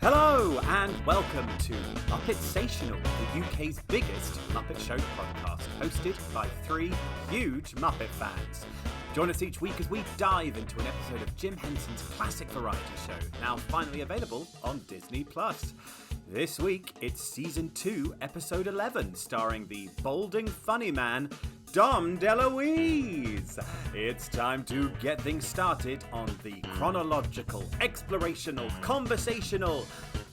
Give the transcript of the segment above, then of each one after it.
Hello and welcome to Muppetsational, the UK's biggest Muppet Show podcast, hosted by three huge Muppet fans. Join us each week as we dive into an episode of Jim Henson's classic variety show, now finally available on Disney+. This week, it's Season 2, Episode 11, starring the balding funny man, Dom DeLuise. It's time to get things started on the chronological, explorational, conversational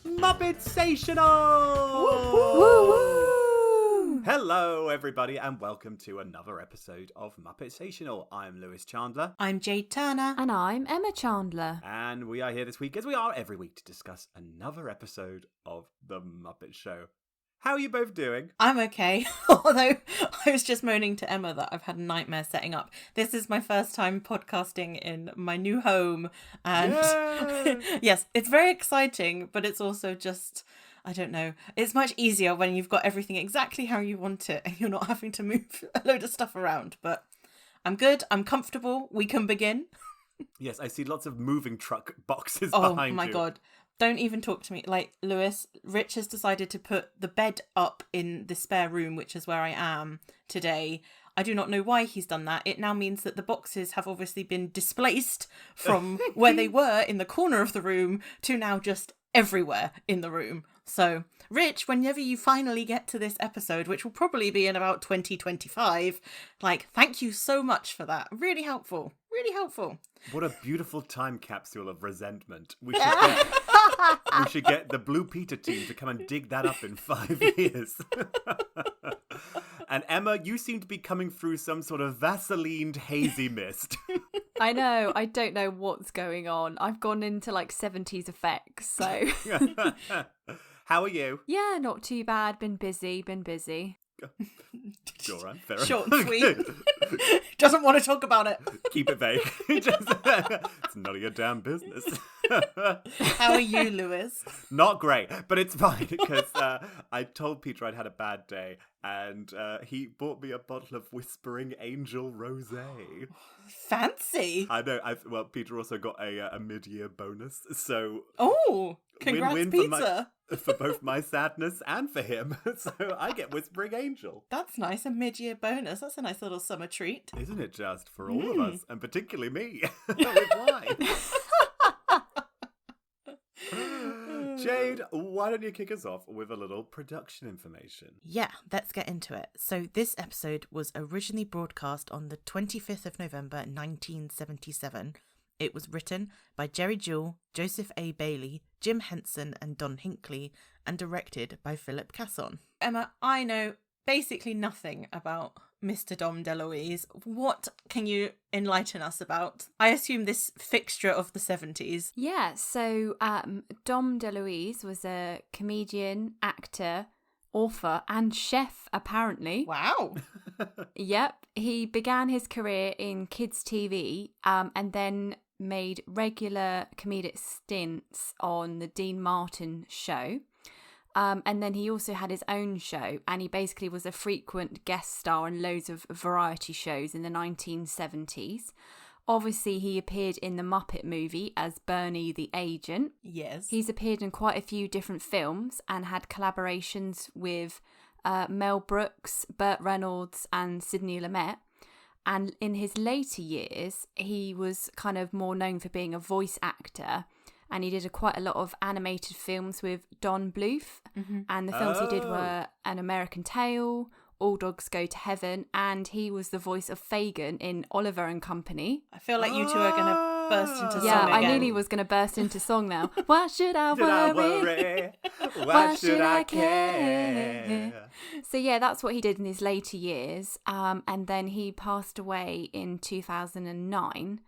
Muppetsational! Woo-hoo! Hello, everybody, and welcome to another episode of Muppetsational. I'm Lewis Chandler. I'm Jade Turner. And I'm Emma Chandler. And we are here this week, as we are every week, to discuss another episode of The Muppet Show. How are you both doing? I'm okay, although I was just moaning to Emma that I've had a nightmare setting up. This is my first time podcasting in my new home, and yes, it's very exciting, but it's also just, I don't know, it's much easier when you've got everything exactly how you want it and you're not having to move a load of stuff around, but I'm good, I'm comfortable, we can begin. Yes, I see lots of moving truck boxes behind you. Oh my god. Don't even talk to me. Like, Lewis, Rich has decided to put the bed up in the spare room, which is where I am today. I do not know why he's done that. It now means that the boxes have obviously been displaced from where they were in the corner of the room to now just everywhere in the room. So, Rich, whenever you finally get to this episode, which will probably be in about 2025, like, thank you so much for that. Really helpful. Really helpful. What a beautiful time capsule of resentment. We should get the Blue Peter team to come and dig that up in 5 years. And Emma, you seem to be coming through some sort of Vaselined hazy mist. I know, I don't know what's going on. I've gone into like 70s effects, so. How are you? Yeah, not too bad. Been busy. Sure, I'm fair Short enough. and sweet. Doesn't want to talk about it. Keep it vague. It's none of your damn business. How are you, Lewis? Not great, but it's fine because I told Peter I'd had a bad day and he bought me a bottle of Whispering Angel Rosé. Fancy. I know. Well, Peter also got a mid-year bonus, so Oh, congrats, win-win Peter. for both my sadness and for him. So I get Whispering Angel. That's nice, a mid-year bonus. That's a nice little summer treat. Isn't it just for all of us, and particularly me, with wine. Jade, why don't you kick us off with a little production information? Yeah, let's get into it. So this episode was originally broadcast on the 25th of November 1977. It was written by Jerry Jewell, Joseph A. Bailey, Jim Henson and Don Hinckley, and directed by Philip Casson. Emma, I know basically nothing about Mr. Dom DeLuise. What can you enlighten us about? I assume this fixture of the 70s. Yeah, so Dom DeLuise was a comedian, actor, author and chef, apparently. Wow. Yep, he began his career in kids' TV and then made regular comedic stints on the Dean Martin show. And then he also had his own show, and he basically was a frequent guest star on loads of variety shows in the 1970s. Obviously, he appeared in the Muppet movie as Bernie the Agent. Yes. He's appeared in quite a few different films and had collaborations with Mel Brooks, Burt Reynolds and Sidney Lumet. And in his later years, he was kind of more known for being a voice actor. And he did quite a lot of animated films with Don Bluth. Mm-hmm. And the films he did were An American Tail, All Dogs Go to Heaven, and he was the voice of Fagin in Oliver and Company. I feel like you two are going to burst into song Yeah, again. I nearly was going to burst into song now. Why should I worry? Why should I care? So yeah, that's what he did in his later years. And then he passed away in 2009.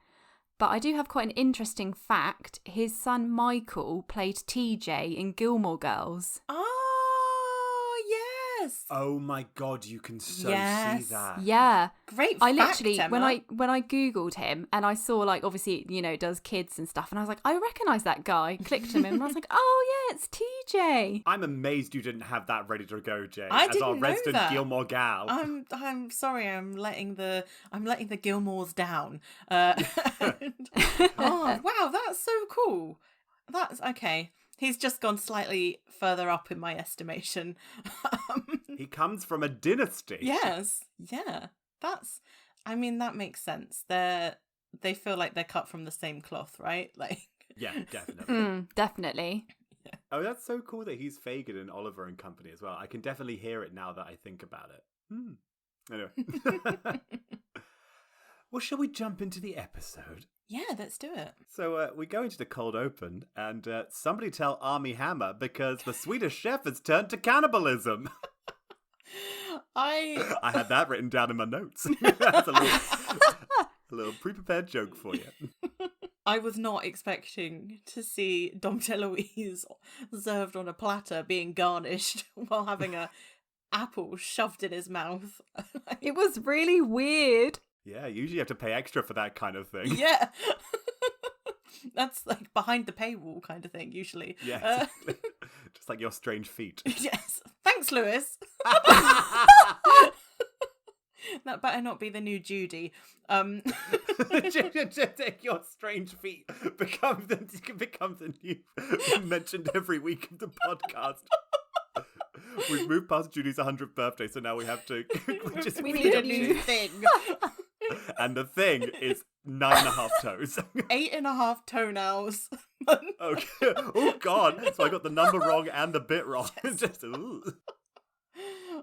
But I do have quite an interesting fact. His son Michael played TJ in Gilmore Girls. Oh, yes. Oh my god, you can so Yes. see that. Yeah. Great I fact, literally, Emma. when I Googled him and I saw, like, obviously, you know, does kids and stuff. And I was like, I recognise that guy. Clicked him in and I was like, oh yeah, it's TJ. I'm amazed you didn't have that ready to go, Jay. I as didn't our know resident that. Gilmore gal. I'm sorry. I'm letting the Gilmores down. Oh wow, that's so cool. That's okay. He's just gone slightly further up in my estimation. He comes from a dynasty. Yes. Yeah. That makes sense. They feel like they're cut from the same cloth, right? Like. Yeah, definitely. Definitely. Yeah. Oh, that's so cool that he's Fagin and Oliver and company as well. I can definitely hear it now that I think about it. Anyway. Well, shall we jump into the episode? Yeah, let's do it. So we go into the cold open, and somebody tell Armie Hammer because the Swedish chef has turned to cannibalism. I had that written down in my notes. That's a little pre-prepared joke for you. I was not expecting to see Dom DeLuise served on a platter being garnished while having a apple shoved in his mouth. It was really weird. Yeah, usually you have to pay extra for that kind of thing. Yeah. That's like behind the paywall kind of thing, usually. Yeah, exactly. Just like your strange feet. Yes. Thanks, Lewis. That better not be the new Judy. Your strange feet become the new mentioned every week of the podcast. We've moved past Judy's 100th birthday, so now we have to. We need a new thing. And the thing is 9.5 toes. 8.5 toenails. Okay. Oh God! So I got the number wrong and the bit wrong. Yes. Just, ooh.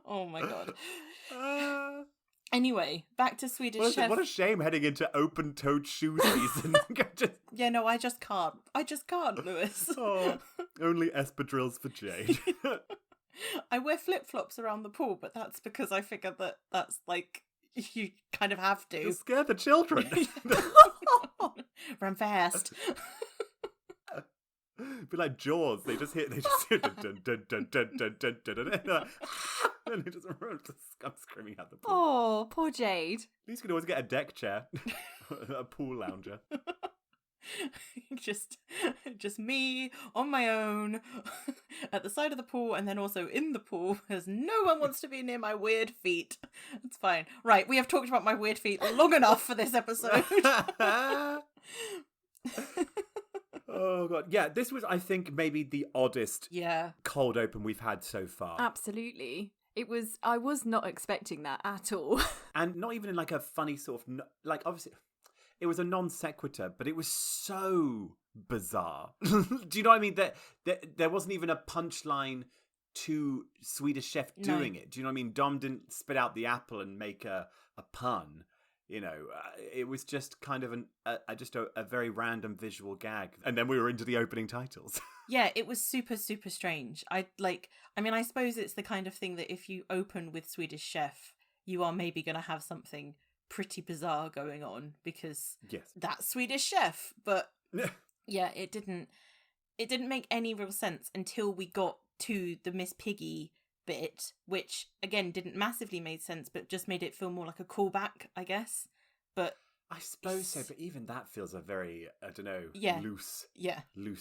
Oh my God. Anyway, back to Swedish Chef. What a shame heading into open-toed shoe season. Yeah, no, I just can't, Lewis. Oh, only espadrilles for Jade. I wear flip-flops around the pool, but that's because I figure that's like, you kind of have to. You scare the children. Run fast. Be like Jaws. They just hit dun, dun, dun, dun, dun, dun, dun, dun, dun, and they just I'm screaming at the pool. Oh, poor Jade. At least you can always get a deck chair, a pool lounger. just me on my own at the side of the pool, and then also in the pool because no one wants to be near my weird feet. It's fine. Right, we have talked about my weird feet long enough for this episode. Oh God. Yeah, this was, I think, maybe the oddest cold open we've had so far. Absolutely. I was not expecting that at all. And not even in like a funny sort of, like obviously it was a non sequitur, but it was so bizarre. Do you know what I mean? There wasn't even a punchline to Swedish Chef doing it. Do you know what I mean? Dom didn't spit out the apple and make a pun. You know, it was just kind of a very random visual gag. And then we were into the opening titles. Yeah, it was super, super strange. I suppose it's the kind of thing that if you open with Swedish Chef, you are maybe going to have something pretty bizarre going on because that's Swedish Chef. But yeah, it didn't make any real sense until we got to the Miss Piggy bit, which again didn't massively make sense, but just made it feel more like a callback, I guess. But I suppose so, but even that feels a very, I don't know, loose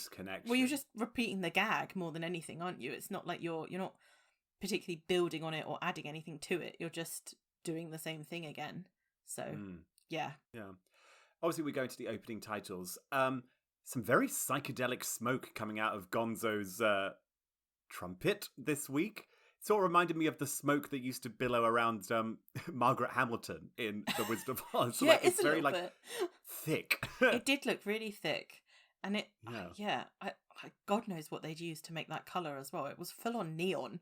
connection. Well, you're just repeating the gag more than anything, aren't you? It's not like you're not particularly building on it or adding anything to it. You're just doing the same thing again. So yeah. Obviously, we go into the opening titles. Some very psychedelic smoke coming out of Gonzo's trumpet this week. Sort of reminded me of the smoke that used to billow around Margaret Hamilton in The Wizard of Oz. Yeah, it's very thick. It did look really thick, and God knows what they'd used to make that colour as well. It was full on neon.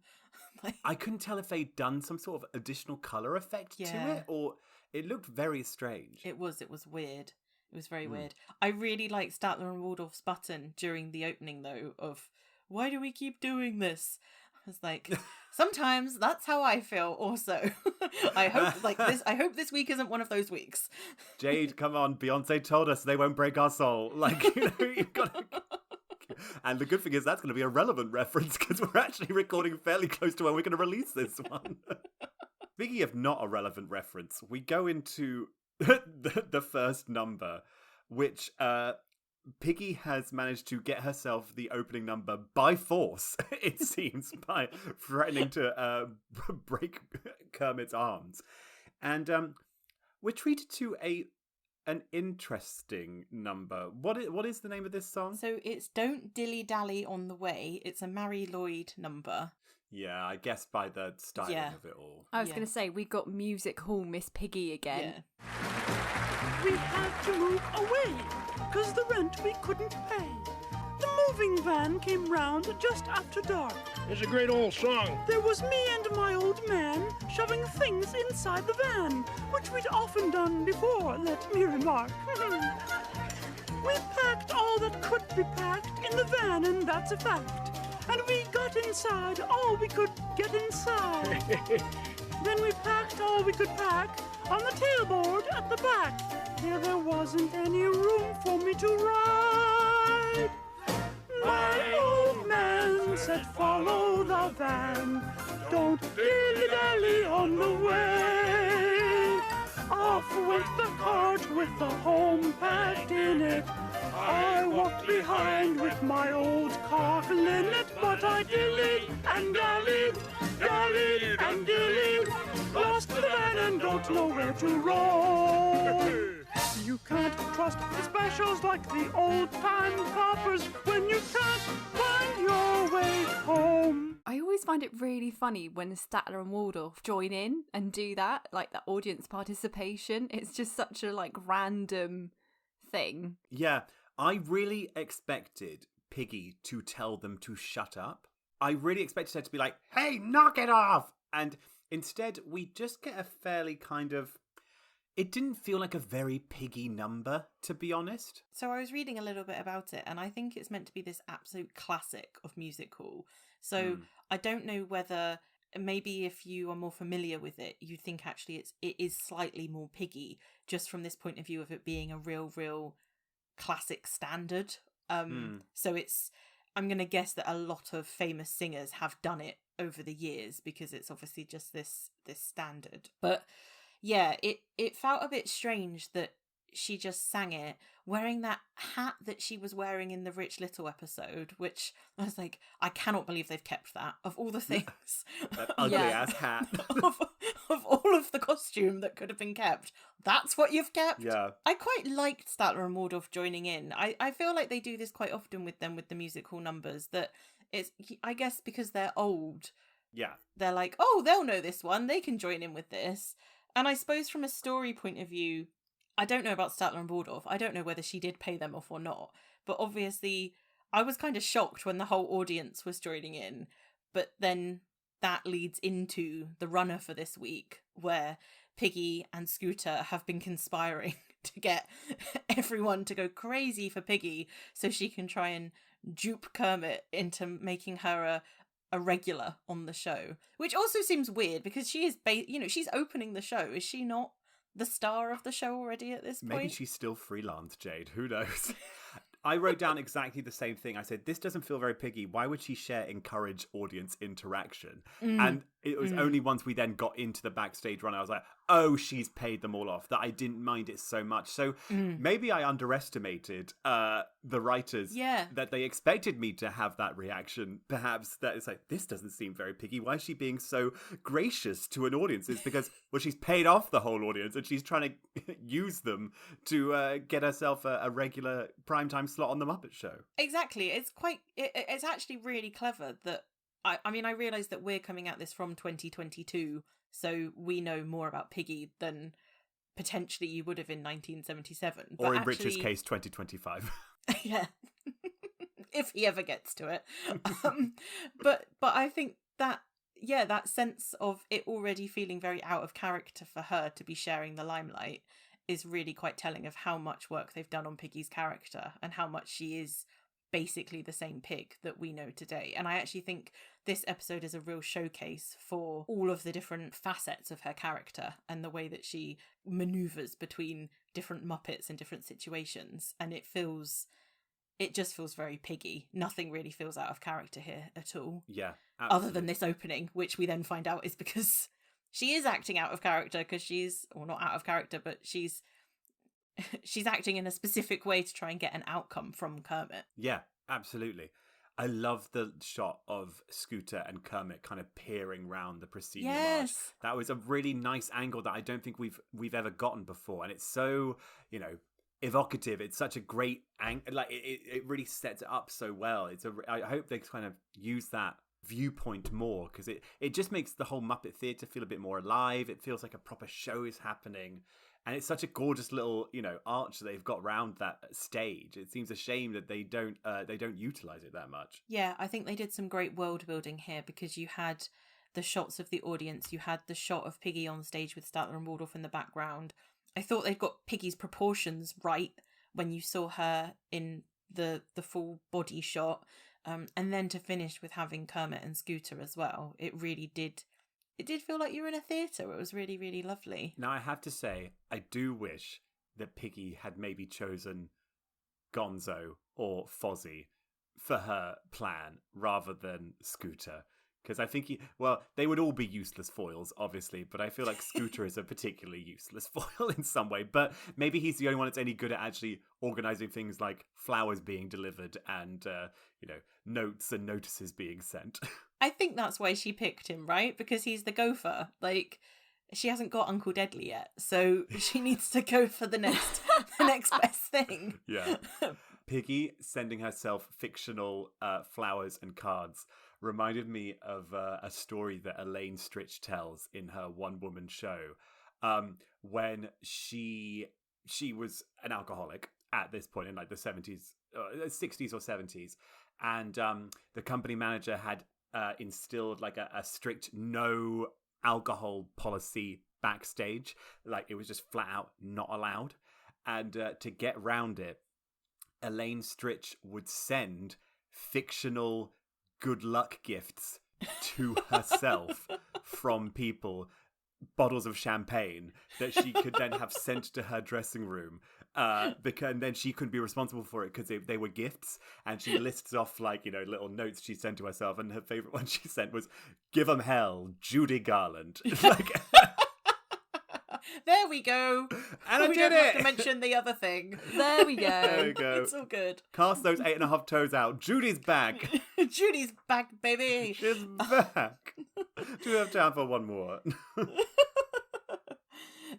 I couldn't tell if they'd done some sort of additional colour effect to it, or it looked very strange. It was weird. It was very weird. I really liked Statler and Waldorf's button during the opening though of, why do we keep doing this? I was like, sometimes that's how I feel also. I hope this week isn't one of those weeks. Jade, come on, Beyonce told us they won't break our soul. Like, you've got to... And the good thing is that's going to be a relevant reference because we're actually recording fairly close to when we're going to release this one. Speaking of not a relevant reference, we go into the first number, which Piggy has managed to get herself the opening number by force, it seems, by threatening to break Kermit's arms. And we're treated to a an interesting number. What is the name of this song? So it's Don't Dilly Dally on the Way. It's a Mary Lloyd number. Yeah, I guess by the styling of it all. I was going to say, we got music hall Miss Piggy again. Yeah. We had to move away, 'cause the rent we couldn't pay. The moving van came round just after dark. It's a great old song. There was me and my old man shoving things inside the van, which we'd often done before, let me remark. We packed all that could be packed in the van, and that's a fact. And we got inside all we could get inside. Then we packed all we could pack on the tailboard at the back. There wasn't any room for me to ride. My old man said, follow the van, don't dilly-dally on the way. Off went the cart with the home packed in it. I walked behind with my old car in it, but I dillied and dallied, dallied and dillied. Lost the van and don't know where to roll. You can't trust the specials like the old-time coppers when you can't find your way home. I always find it really funny when Statler and Waldorf join in and do that, like the audience participation. It's just such a random thing. Yeah, I really expected Piggy to tell them to shut up. I really expected her to be like, hey, knock it off! And instead, we just get a fairly kind of... It didn't feel like a very Piggy number, to be honest. So I was reading a little bit about it, and I think it's meant to be this absolute classic of music hall. So I don't know whether, maybe if you are more familiar with it, you think actually it is slightly more Piggy, just from this point of view of it being a real classic standard. So I'm going to guess that a lot of famous singers have done it over the years, because it's obviously just this standard. But yeah, it felt a bit strange that she just sang it wearing that hat that she was wearing in the Rich Little episode, which I was like, I cannot believe they've kept that of all the things. That ugly ass hat. of all of the costume that could have been kept, that's what you've kept. Yeah. I quite liked Statler and Waldorf joining in. I feel like they do this quite often with them with the music hall numbers, that it's, I guess because they're old. Yeah. They're like, oh, they'll know this one. They can join in with this. And I suppose from a story point of view, I don't know about Statler and Waldorf. I don't know whether she did pay them off or not. But obviously, I was kind of shocked when the whole audience was joining in. But then that leads into the runner for this week, where Piggy and Scooter have been conspiring to get everyone to go crazy for Piggy so she can try and dupe Kermit into making her a regular on the show, which also seems weird because she is she's opening the show. Is she not the star of the show already at this point? Maybe she's still freelance, Jade. Who knows? I wrote down exactly the same thing. I said, this doesn't feel very Piggy. Why would she encourage audience interaction? And it was only once we then got into the backstage run, I was like, oh, she's paid them all off, that I didn't mind it so much. So maybe I underestimated the writers, that they expected me to have that reaction. Perhaps that it's like, this doesn't seem very Piggy. Why is she being so gracious to an audience? It's because, well, she's paid off the whole audience and she's trying to use them to get herself a regular primetime slot on the Muppet Show. Exactly. It's actually really clever that I mean, I realise that we're coming at this from 2022, so we know more about Piggy than potentially you would have in 1977. Or in Richard's case, 2025. Yeah. If he ever gets to it. But I think that, that sense of it already feeling very out of character for her to be sharing the limelight is really quite telling of how much work they've done on Piggy's character and how much she is basically the same pig that we know today. And I actually think this episode is a real showcase for all of the different facets of her character and the way that she maneuvers between different Muppets and different situations. And it just feels very Piggy. Nothing really feels out of character here at all. Yeah, absolutely. Other than this opening, which we then find out is because she is acting out of character, because not out of character, but she's acting in a specific way to try and get an outcome from Kermit. Yeah, absolutely. I love the shot of Scooter and Kermit kind of peering round the proscenium arch. Yes. That was a really nice angle that I don't think we've ever gotten before, and it's so, evocative. It's such a great angle. Like it really sets it up so well. I hope they kind of use that viewpoint more, because it just makes the whole Muppet Theatre feel a bit more alive. It feels like a proper show is happening. And it's such a gorgeous little, arch that they've got around that stage. It seems a shame that they don't utilize it that much. Yeah, I think they did some great world building here, because you had the shots of the audience, you had the shot of Piggy on stage with Statler and Waldorf in the background. I thought they'd got Piggy's proportions right when you saw her in the full body shot. And then to finish with having Kermit and Scooter as well, it really did. It did feel like you were in a theatre. It was really, really lovely. Now, I have to say, I do wish that Piggy had maybe chosen Gonzo or Fozzie for her plan rather than Scooter. Because I think they would all be useless foils, obviously, but I feel like Scooter is a particularly useless foil in some way. But maybe he's the only one that's any good at actually organising things like flowers being delivered and, notes and notices being sent. I think that's why she picked him, right? Because he's the gopher. Like, she hasn't got Uncle Deadly yet, so she needs to go for the next best thing. Yeah. Piggy sending herself fictional flowers and cards reminded me of a story that Elaine Stritch tells in her one-woman show, when she was an alcoholic at this point in like the 60s or 70s, and the company manager had instilled like a strict no alcohol policy backstage. Like, it was just flat out not allowed. And to get round it, Elaine Stritch would send fictional good luck gifts to herself from people, bottles of champagne that she could then have sent to her dressing room, and then she couldn't be responsible for it because they were gifts. And she lists off little notes she sent to herself, and her favorite one she sent was "Give 'em hell, Judy Garland." There we go. And I we did don't have it. to mention the other thing. There we go. There we go. It's all good. Cast those 8.5 toes out. Judy's back. Judy's back, baby. She's back. Do we have time for one more?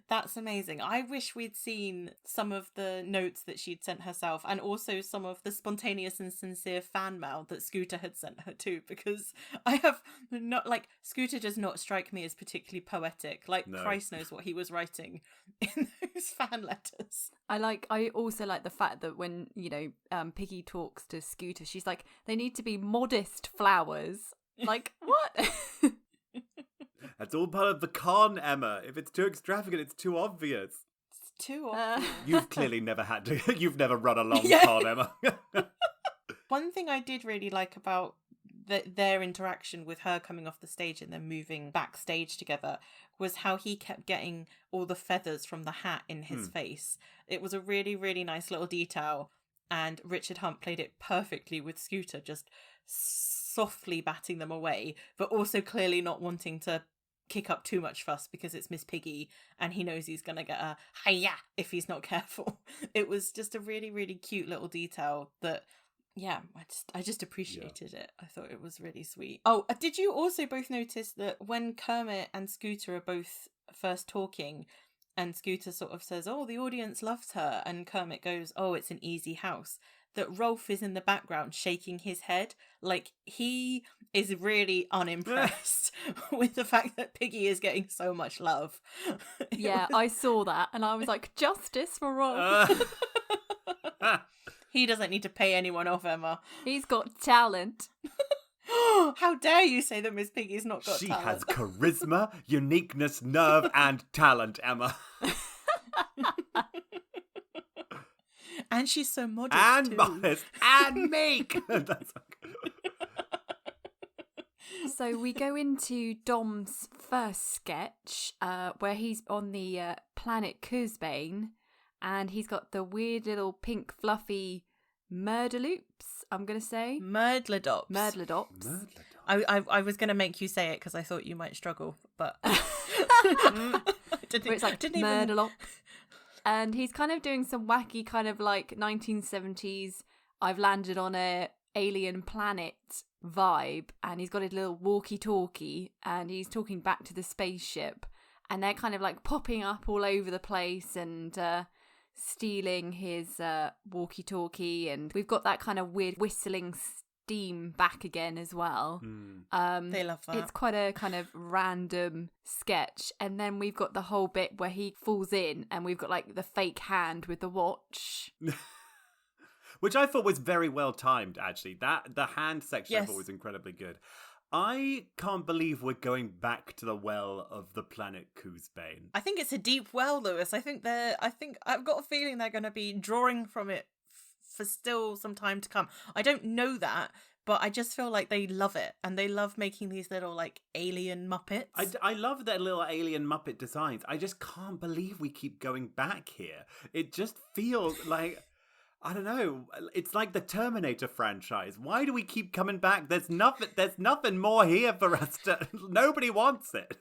That's amazing. I wish we'd seen some of the notes that she'd sent herself, and also some of the spontaneous and sincere fan mail that Scooter had sent her too, because I have not, Scooter does not strike me as particularly poetic. No. Christ knows what he was writing in those fan letters. I also like the fact that when, Piggy talks to Scooter, she's like, they need to be modest flowers. Like, what? That's all part of the con, Emma. If it's too extravagant, it's too obvious. It's too obvious. You've clearly never you've never run a long con, Emma. One thing I did really like about their interaction with her coming off the stage and then moving backstage together was how he kept getting all the feathers from the hat in his face. It was a really, really nice little detail, and Richard Hunt played it perfectly with Scooter, just softly batting them away, but also clearly not wanting to kick up too much fuss because it's Miss Piggy and he knows he's gonna get a hiya if he's not careful. It was just a really, really cute little detail that, yeah, I just appreciated it. I thought it was really sweet. Oh, did you also both notice that when Kermit and Scooter are both first talking, and Scooter sort of says, "Oh, the audience loves her," and Kermit goes, "Oh, it's an easy house," that Rolf is in the background shaking his head like he is really unimpressed with the fact that Piggy is getting so much love. Yeah, I saw that and I was like, justice for Rolf. He doesn't need to pay anyone off, Emma. He's got talent. How dare you say that Miss Piggy's not got She talent? has charisma, uniqueness, nerve, and talent, Emma. And she's so modest and too. modest and meek. That's So we go into Dom's first sketch, where he's on the planet Kuzbane, and he's got the weird little pink fluffy murderloops, I'm going to say. Murdlerdops. Murdlerdops. I was going to make you say it because I thought you might struggle, but... It's like Murderlop. And he's kind of doing some wacky kind of like 1970s, I've landed on it, alien planet vibe, and he's got his little walkie-talkie, and he's talking back to the spaceship, and they're kind of like popping up all over the place and stealing his walkie-talkie, and we've got that kind of weird whistling steam back again as well. They love that. It's quite a kind of random sketch, and then we've got the whole bit where he falls in, and we've got like the fake hand with the watch. Which I thought was very well timed, actually. The hand section I Yes. thought was incredibly good. I can't believe we're going back to the well of the planet Coosbane. I think it's a deep well, Lewis. I think I've got a feeling they're going to be drawing from it for still some time to come. I don't know that, but I just feel like they love it, and they love making these little like alien Muppets. I love their little alien Muppet designs. I just can't believe we keep going back here. It just feels like, I don't know, it's like the Terminator franchise. Why do we keep coming back? There's nothing more here for us to... Nobody wants it.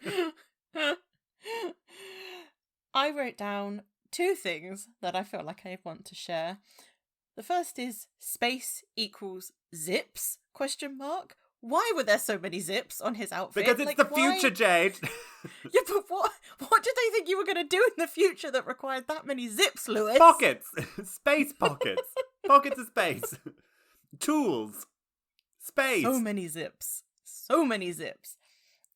I wrote down 2 things that I feel like I want to share. The first is space equals zips, ? Why were there so many zips on his outfit? Because it's the future, Jade. Yeah, but what did they think you were going to do in the future that required that many zips, Lewis? Pockets. Space pockets. Pockets of space. Tools. Space. So many zips. So many zips.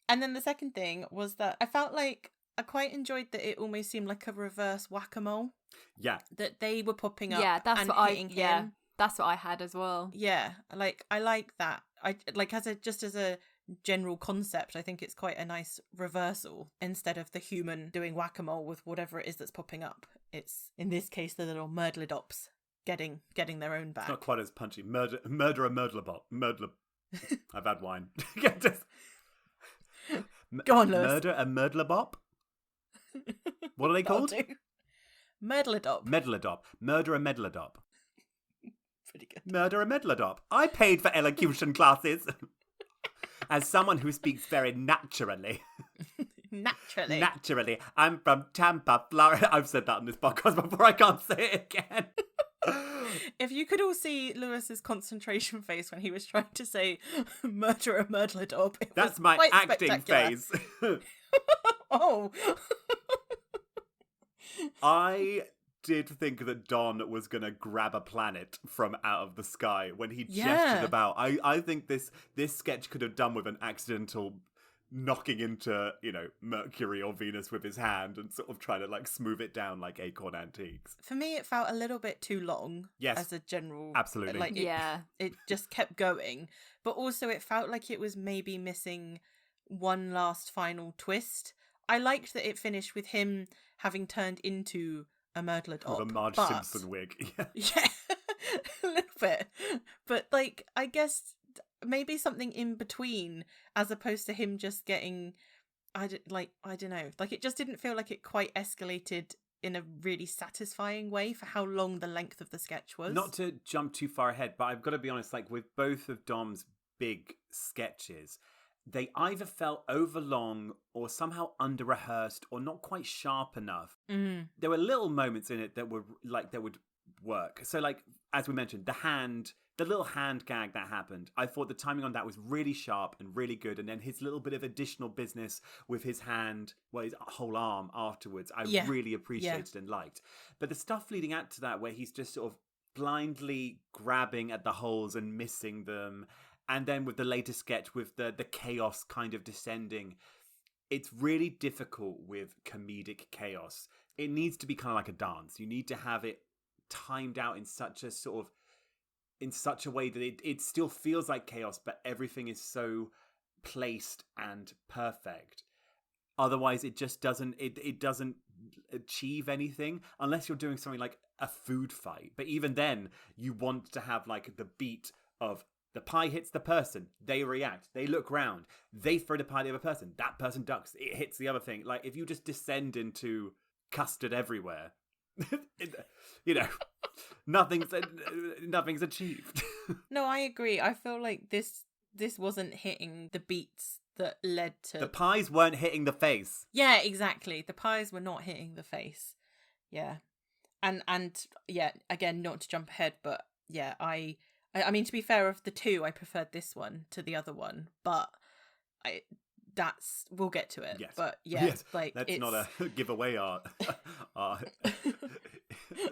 And then the second thing was that I felt like I quite enjoyed that it almost seemed like a reverse whack-a-mole. Yeah. That they were popping up That's and what hitting him. That's what I had as well. Yeah, like I like that. I like as a general concept, I think it's quite a nice reversal. Instead of the human doing whack-a-mole with whatever it is that's popping up, it's in this case the little murdler-dops getting their own back. It's not quite as punchy. Murderer-bop. I've had wine. Go on, Lewis. Murder a murderer-bop? What are they called? Murdler-dop. Medler-dop. Murder a medler-dop. Pretty good. Murder a medler-dop. I paid for elocution classes. As someone who speaks very naturally. Naturally. I'm from Tampa, Florida. I've said that on this podcast before. I can't say it again. If you could all see Lewis's concentration face when he was trying to say murderer, murderer-dop, that's my quite acting phase. Oh. I did think that Don was going to grab a planet from out of the sky when he gestured about. I think this sketch could have done with an accidental knocking into, Mercury or Venus with his hand and sort of trying to like smooth it down like Acorn Antiques. For me, it felt a little bit too long. Yes. As a general. Absolutely. It just kept going. But also it felt like it was maybe missing one last final twist. I liked that it finished with him having turned into a murderer-dop. With a Marge Simpson wig. Yeah, a little bit. But, like, I guess maybe something in between, as opposed to him just getting, I don't know. Like, it just didn't feel like it quite escalated in a really satisfying way for how long the length of the sketch was. Not to jump too far ahead, but I've got to be honest, like, with both of Dom's big sketches, they either felt overlong or somehow under-rehearsed or not quite sharp enough. There were little moments in it that were like that would work. So like, as we mentioned, the little hand gag that happened, I thought the timing on that was really sharp and really good. And then his little bit of additional business with his hand, his whole arm afterwards, I really appreciated and liked. But the stuff leading out to that, where he's just sort of blindly grabbing at the holes and missing them, and then with the latest sketch with the chaos kind of descending, it's really difficult with comedic chaos. It needs to be kind of like a dance. You need to have it timed out in such a way that it still feels like chaos, but everything is so placed and perfect. Otherwise, it just doesn't achieve anything unless you're doing something like a food fight. But even then, you want to have like the beat of the pie hits the person, they react, they look round, they throw the pie at the other person, that person ducks, it hits the other thing. Like, if you just descend into custard everywhere, nothing's achieved. No, I agree. I feel like this wasn't hitting the beats that led to... The pies weren't hitting the face. Yeah, exactly. The pies were not hitting the face. Yeah. And yeah, again, not to jump ahead, but yeah, I I mean, to be fair, of the two, I preferred this one to the other one, but we'll get to it. Yes. But yeah, yes. like Let's it's... not give away our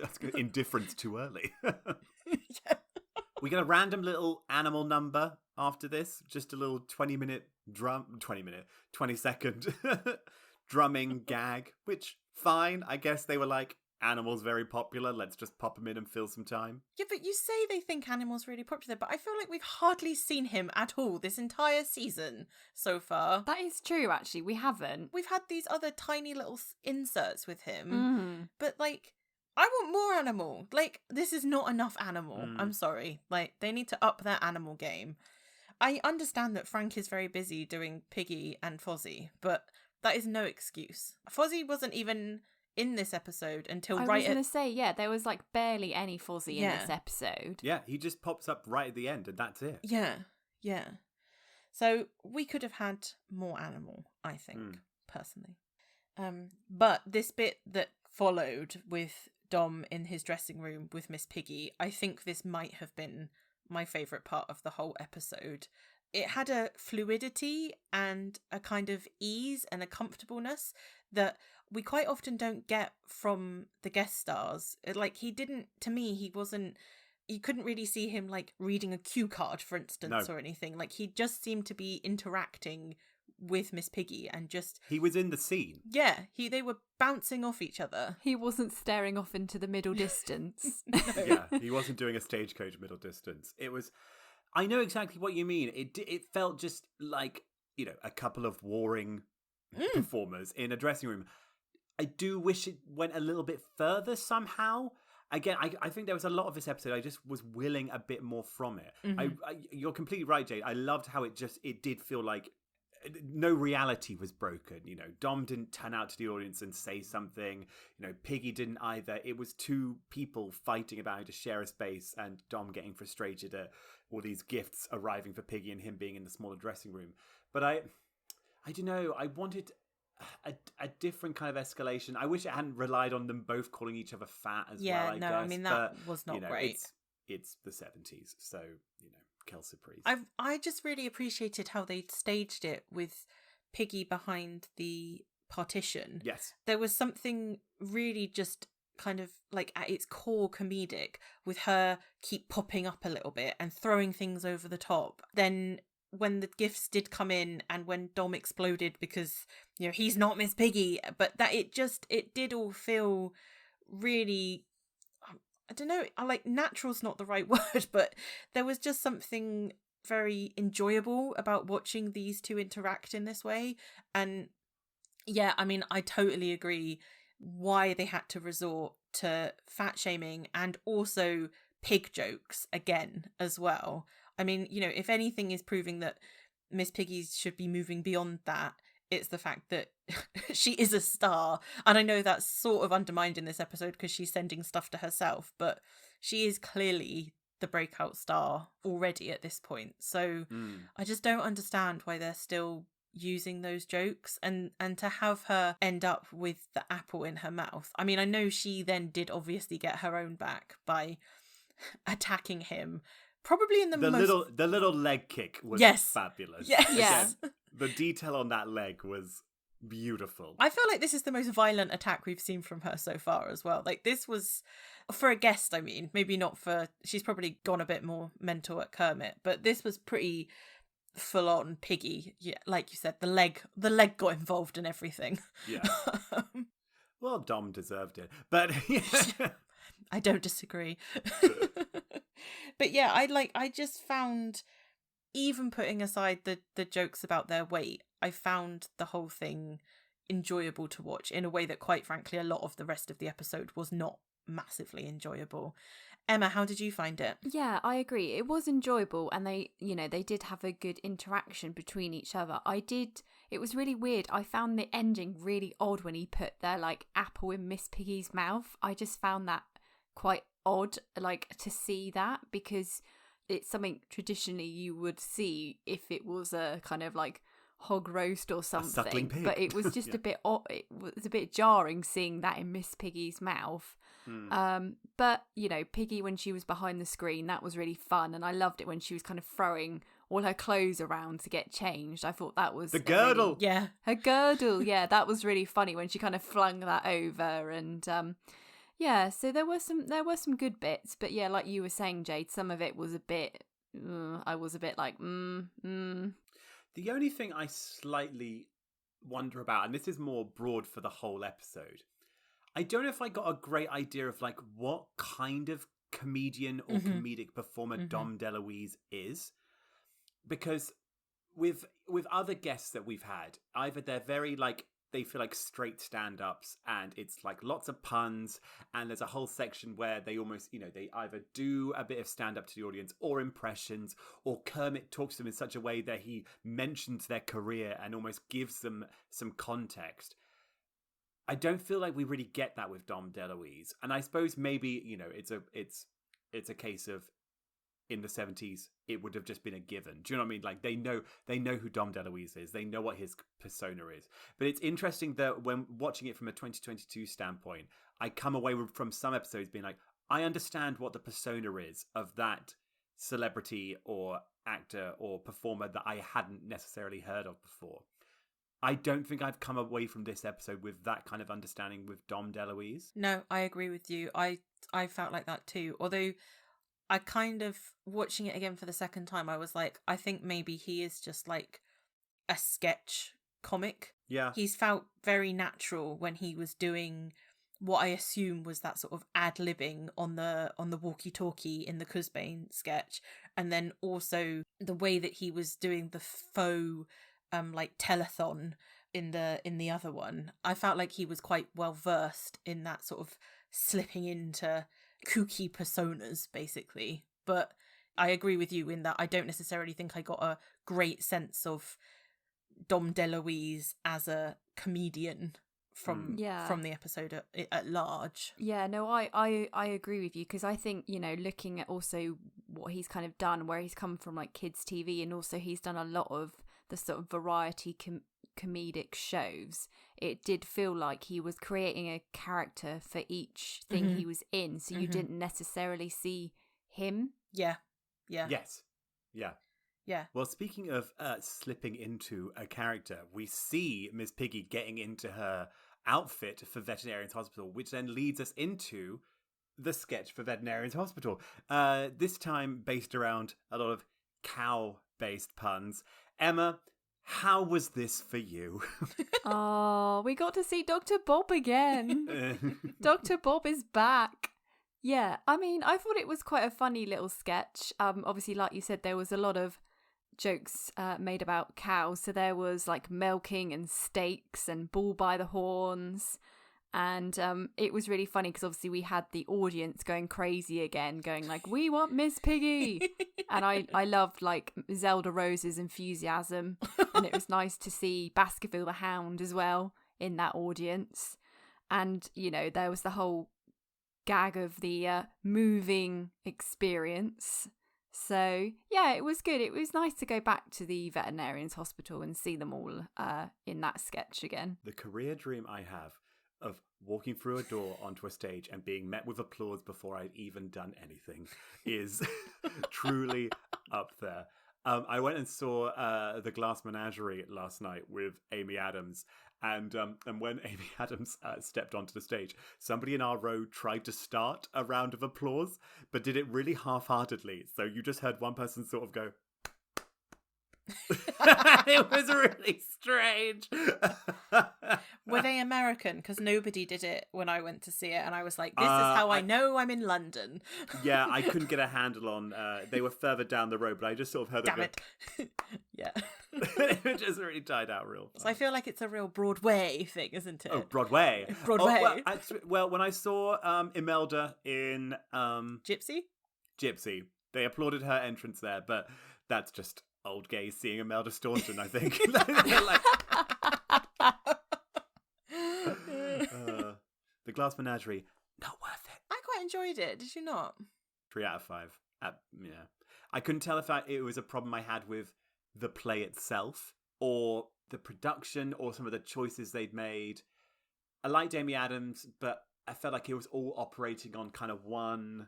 that's good. Indifference too early. Yeah. We get a random little animal number after this, just a little 20 second drumming gag, which fine. I guess they were like, animals very popular, let's just pop them in and fill some time. Yeah, but you say they think animals really popular, but I feel like we've hardly seen him at all this entire season so far. That is true, actually. We haven't. We've had these other tiny little inserts with him, Mm. but like, I want more animal. Like, this is not enough animal. I'm sorry. Like, they need to up their animal game. I understand that Frank is very busy doing Piggy and Fozzie, but that is no excuse. Fozzie wasn't even in this episode until I right was going to say, yeah, there was like barely any Fozzie in this episode. Yeah, he just pops up right at the end and that's it. Yeah. So we could have had more animal, I think, personally. But this bit that followed with Dom in his dressing room with Miss Piggy, I think this might have been my favourite part of the whole episode. It had a fluidity and a kind of ease and a comfortableness that we quite often don't get from the guest stars. Like, he didn't, to me, you couldn't really see him like reading a cue card, for instance, or anything. Like, he just seemed to be interacting with Miss Piggy and just... He was in the scene. Yeah, they were bouncing off each other. He wasn't staring off into the middle distance. No. Yeah, he wasn't doing a stagecoach middle distance. It was... I know exactly what you mean. It felt just like, a couple of warring performers in a dressing room. I do wish it went a little bit further somehow. Again, I think there was a lot of this episode I just was willing a bit more from it. You're completely right, Jade. I loved how it did feel like no reality was broken. Dom didn't turn out to the audience and say something. Piggy didn't either. It was two people fighting about how to share a space and Dom getting frustrated at all these gifts arriving for Piggy and him being in the smaller dressing room. But I don't know. I wanted a different kind of escalation. I wish it hadn't relied on them both calling each other fat as well. I guess. I mean, that was not great. It's the 70s, so Quelle surprise. I just really appreciated how they staged it with Piggy behind the partition. Yes, there was something really just kind of like at its core comedic with her keep popping up a little bit and throwing things over the top. Then when the gifts did come in and when Dom exploded because he's not Miss Piggy, but that it did all feel really, I don't know, natural's not the right word, but there was just something very enjoyable about watching these two interact in this way. And yeah, I mean, I totally agree why they had to resort to fat shaming and also pig jokes again as well. I mean, if anything is proving that Miss Piggy should be moving beyond that, it's the fact that she is a star. And I know that's sort of undermined in this episode because she's sending stuff to herself, but she is clearly the breakout star already at this point. So I just don't understand why they're still using those jokes and to have her end up with the apple in her mouth. I mean, I know she then did obviously get her own back by attacking him. Probably in the little leg kick was fabulous. Yes. Again, the detail on that leg was beautiful. I feel like this is the most violent attack we've seen from her so far as well. Like, this was for a guest, I mean, maybe not for... She's probably gone a bit more mental at Kermit, but this was pretty full on Piggy. Yeah, like you said, the leg got involved in everything. Yeah. Well, Dom deserved it, but I don't disagree. But yeah, I just found, even putting aside the jokes about their weight, I found the whole thing enjoyable to watch in a way that, quite frankly, a lot of the rest of the episode was not massively enjoyable. Emma, how did you find it? Yeah, I agree. It was enjoyable, and they did have a good interaction between each other. It was really weird. I found the ending really odd when he put their apple in Miss Piggy's mouth. I just found that quite odd, to see that, because it's something traditionally you would see if it was a kind of hog roast or suckling something. pig. But it was just a bit it was a bit jarring seeing that in Miss Piggy's mouth. But you know, Piggy, when she was behind the screen, that was really fun, and I loved it when she was kind of throwing all her clothes around to get changed. I thought that was the girdle. Her girdle. Yeah, that was really funny when she kind of flung that over, and yeah. So there were some good bits, but yeah, like you were saying, Jade, some of it was a bit. I was a bit like, The only thing I slightly wonder about, and this is more broad for the whole episode, I don't know if I got a great idea of like what kind of comedian or comedic performer Dom DeLuise is, because with other guests that we've had, either they're very like, they feel like straight stand-ups and it's like lots of puns, and there's a whole section where they almost, you know, they either do a bit of stand-up to the audience or impressions, or Kermit talks to them in such a way that he mentions their career and almost gives them some context. I don't feel like we really get that with Dom DeLuise, and I suppose maybe, you know, it's a case of in the 70s it would have just been a given. Do you know what I mean? Like they know who Dom DeLuise is, they know what his persona is. But it's interesting that when watching it from a 2022 standpoint, I come away from some episodes being like, I understand what the persona is of that celebrity or actor or performer that I hadn't necessarily heard of before. I don't think I've come away from this episode with that kind of understanding with Dom DeLuise. No, I agree with you. I felt like that too. Although I kind of, watching it again for the second time, I was like, I think maybe he is just like a sketch comic. Yeah. He's felt very natural when he was doing what I assume was that sort of ad-libbing on the walkie-talkie in the Cusbane sketch. And then also the way that he was doing the faux like telethon in the other one. I felt like he was quite well versed in that sort of slipping into kooky personas, basically. But I agree with you in that I don't necessarily think I got a great sense of Dom DeLuise as a comedian from the episode at large. Yeah, no, I agree with you, because I think, you know, looking at also what he's kind of done, where he's come from like kids TV, and also he's done a lot of the sort of variety comedic shows, it did feel like he was creating a character for each thing he was in, so you didn't necessarily see him. Yes. Yeah. Well, speaking of slipping into a character, we see Miss Piggy getting into her outfit for Veterinarian's Hospital, which then leads us into the sketch for Veterinarian's Hospital. This time based around a lot of cow-based puns. Emma, how was this for you? Oh, we got to see Dr. Bob again. Dr. Bob is back. Yeah, I mean, I thought it was quite a funny little sketch. Obviously, like you said, there was a lot of jokes made about cows. So there was like milking and steaks and bull by the horns. And it was really funny because obviously we had the audience going crazy again, going like, we want Miss Piggy. And I loved like Zelda Rose's enthusiasm. And it was nice to see Baskerville the Hound as well in that audience. And, you know, there was the whole gag of the moving experience. So, yeah, it was good. It was nice to go back to the Veterinarian's Hospital and see them all in that sketch again. The career dream I have of walking through a door onto a stage and being met with applause before I'd even done anything is truly up there. I went and saw The Glass Menagerie last night with Amy Adams, and when Amy Adams stepped onto the stage, somebody in our row tried to start a round of applause, but did it really half-heartedly. So you just heard one person sort of go... It was really strange. Were they American? Because nobody did it when I went to see it, and I was like, this is how I know I'm in London. Yeah, I couldn't get a handle on they were further down the road, but I just sort of heard Damn them it. Yeah. It just really died out real fast. So I feel like it's a real Broadway thing, isn't it? Oh, Broadway. Broadway. Oh, well, when I saw Imelda in Gypsy, they applauded her entrance there, but that's just old gays seeing Imelda Staunton, I think. The Glass Menagerie, not worth it. I quite enjoyed it. Did you not? 3 out of 5. Yeah, I couldn't tell if it was a problem I had with the play itself, or the production or some of the choices they'd made. I liked Amy Adams, but I felt like it was all operating on kind of one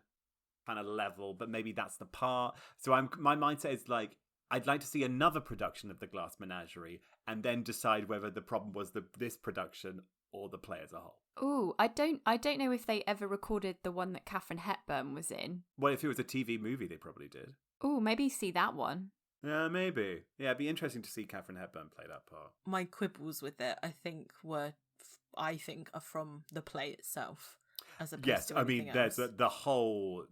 kind of level, but maybe that's the part. So my mindset is like, I'd like to see another production of The Glass Menagerie and then decide whether the problem was this production or the play as a whole. Ooh, I don't know if they ever recorded the one that Katharine Hepburn was in. Well, if it was a TV movie, they probably did. Ooh, maybe see that one. Yeah, maybe. Yeah, it'd be interesting to see Katharine Hepburn play that part. My quibbles with it, I think, are from the play itself. As opposed to anything else. There's the whole,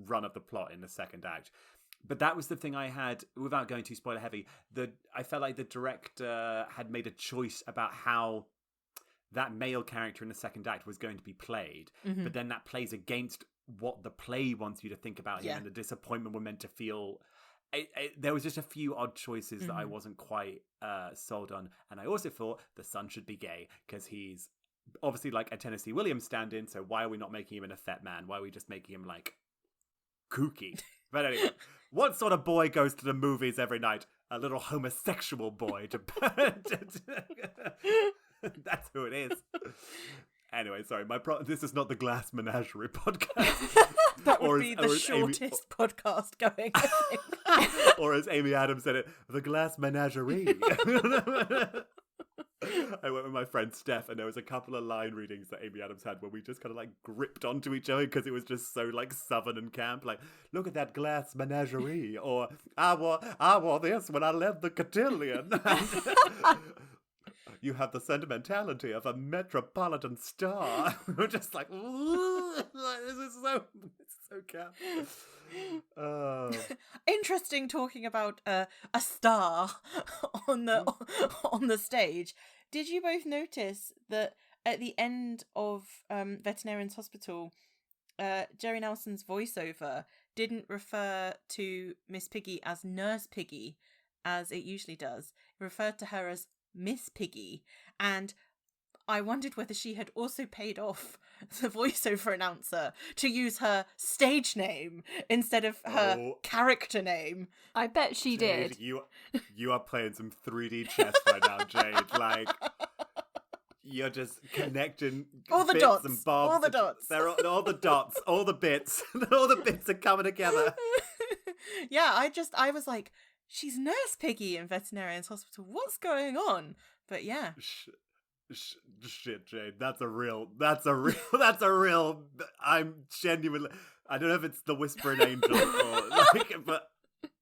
run of the plot in the second act. But that was the thing I had, without going too spoiler heavy, I felt like the director had made a choice about how that male character in the second act was going to be played. Mm-hmm. But then that plays against what the play wants you to think about him and the disappointment we're meant to feel. There was just a few odd choices that I wasn't quite sold on. And I also thought the son should be gay because he's obviously like a Tennessee Williams stand-in. So why are we not making him an effete man? Why are we just making him like kooky? But anyway, what sort of boy goes to the movies every night? A little homosexual boy. That's who it is. Anyway, sorry, this is not the Glass Menagerie podcast. That would be the shortest podcast going, I think. Or as Amy Adams said it, the Glass Menagerie. I went with my friend Steph, and there was a couple of line readings that Amy Adams had where we just kind of like gripped onto each other because it was just so like southern and camp. Like, look at that glass menagerie, or I wore this when I left the cotillion. You have the sentimentality of a metropolitan star. We're just like, this is so camp. Interesting talking about a star on the stage. Did you both notice that at the end of Veterinarian's Hospital, Jerry Nelson's voiceover didn't refer to Miss Piggy as Nurse Piggy as it usually does. It referred to her as Miss Piggy, and I wondered whether she had also paid off the voiceover announcer to use her stage name instead of her character name. I bet she Jade, did. You are playing some 3D chess right now, Jade. Like, you're just connecting all the bits dots and bobs. All the dots. All the dots, all the bits. All the bits are coming together. Yeah, I was like, she's Nurse Piggy in Veterinarian's Hospital. What's going on? But yeah. Shit, Jade. That's a real. I'm genuinely. I don't know if it's the Whispering Angel or but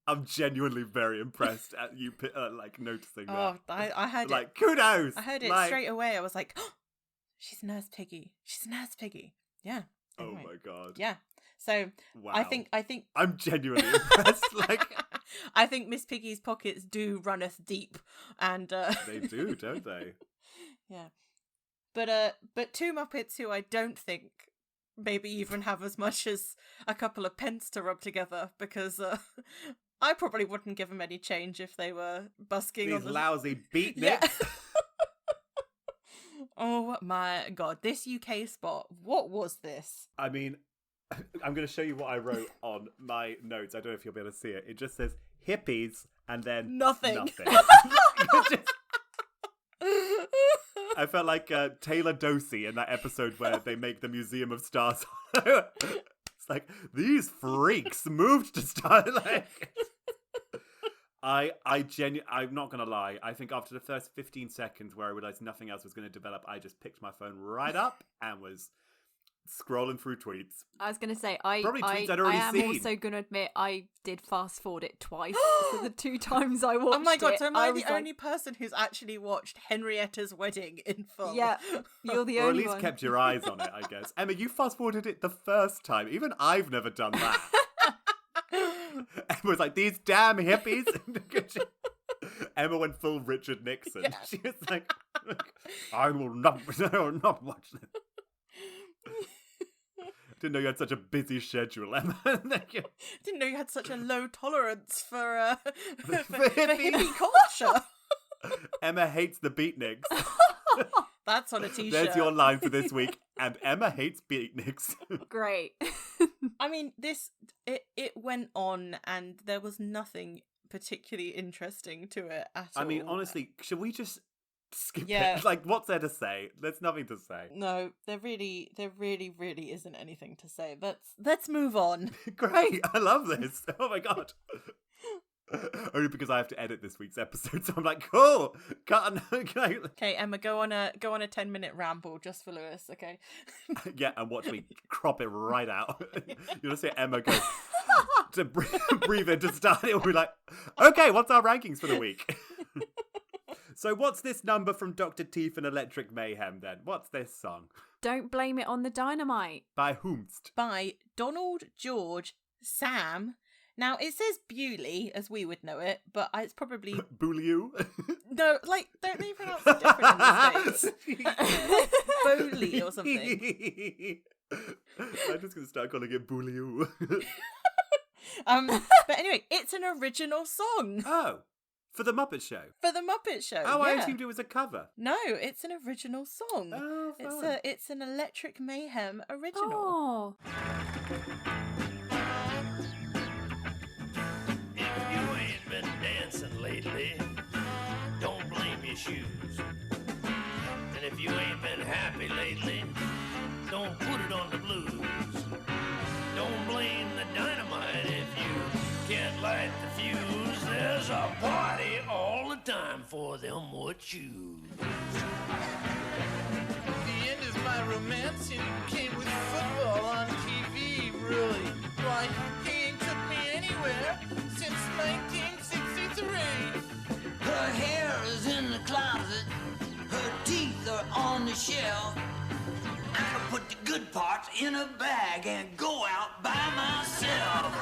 I'm genuinely very impressed at you noticing that. Oh, I heard it. Kudos. I heard it straight away. I was like, oh, she's Nurse Piggy. She's Nurse Piggy. Yeah. Anyway. Oh my god. Yeah. So wow. I think I'm genuinely impressed. I think Miss Piggy's pockets do runneth deep, and they do, don't they? Yeah, but two Muppets who I don't think maybe even have as much as a couple of pence to rub together, because I probably wouldn't give them any change if they were busking these on the lousy beatniks. Yeah. Oh my god, this UK spot, what was this? I mean, I'm going to show you what I wrote on my notes. I don't know if you'll be able to see it. It just says hippies and then nothing. I felt like Taylor Dosey in that episode where they make the Museum of Stars. It's like, these freaks moved to Star. I'm not going to lie. I think after the first 15 seconds where I realized nothing else was going to develop, I just picked my phone right up and was scrolling through tweets. I was going to say, I am seen. also going to admit I did fast forward it twice. So the 2 times I watched it. Oh my god, so am I the only person who's actually watched Henrietta's Wedding in full? Yeah, you're the only one. Or at least kept your eyes on it, I guess. Emma, you fast forwarded it the first time. Even I've never done that. Emma was like, these damn hippies. Emma went full Richard Nixon. Yeah. She was like, I will not watch this. Didn't know you had such a busy schedule, Emma. Didn't know you had such a low tolerance for hippie culture. Emma hates the beatniks. That's on a t-shirt. There's your line for this week. And Emma hates beatniks. Great. I mean, it went on, and there was nothing particularly interesting to it at all. I mean, honestly, should we just skip Yeah. it? Like, what's there to say? There's nothing to say. No, there really isn't anything to say. Let's move on. Great, I love this. Oh my god. Only because I have to edit this week's episode, so I'm like, cool. Cut. Okay, Emma, go on a 10-minute ramble just for Lewis. Okay. Yeah, and watch me crop it right out. You'll see Emma go to breathe in to start it. We'll be like, okay, what's our rankings for the week? So what's this number from Dr. Teeth and Electric Mayhem then? What's this song? Don't blame it on the dynamite. By whomst? By Donald, George, Sam. Now, it says Bewley, as we would know it, but it's probably... Booliu? No, like, don't they pronounce it different in the States? Bowley or something. I'm just going to start calling it Booliu. But anyway, it's an original song. Oh, for the Muppet Show? For the Muppet Show, Oh, I yeah. assumed it was a cover. No, it's an original song. Oh, fine. It's an Electric Mayhem original. Oh, If you ain't been dancing lately, don't blame your shoes. And if you ain't been happy lately, don't put it on the blues. Don't blame the dynamite if you can't light the fuse. There's a party all the time for them what choose. The end is my romance and came with football on TV, really. Why, he ain't took me anywhere since 1963. Her hair is in the closet, her teeth are on the shelf. I'll put the good parts in a bag and go out by myself.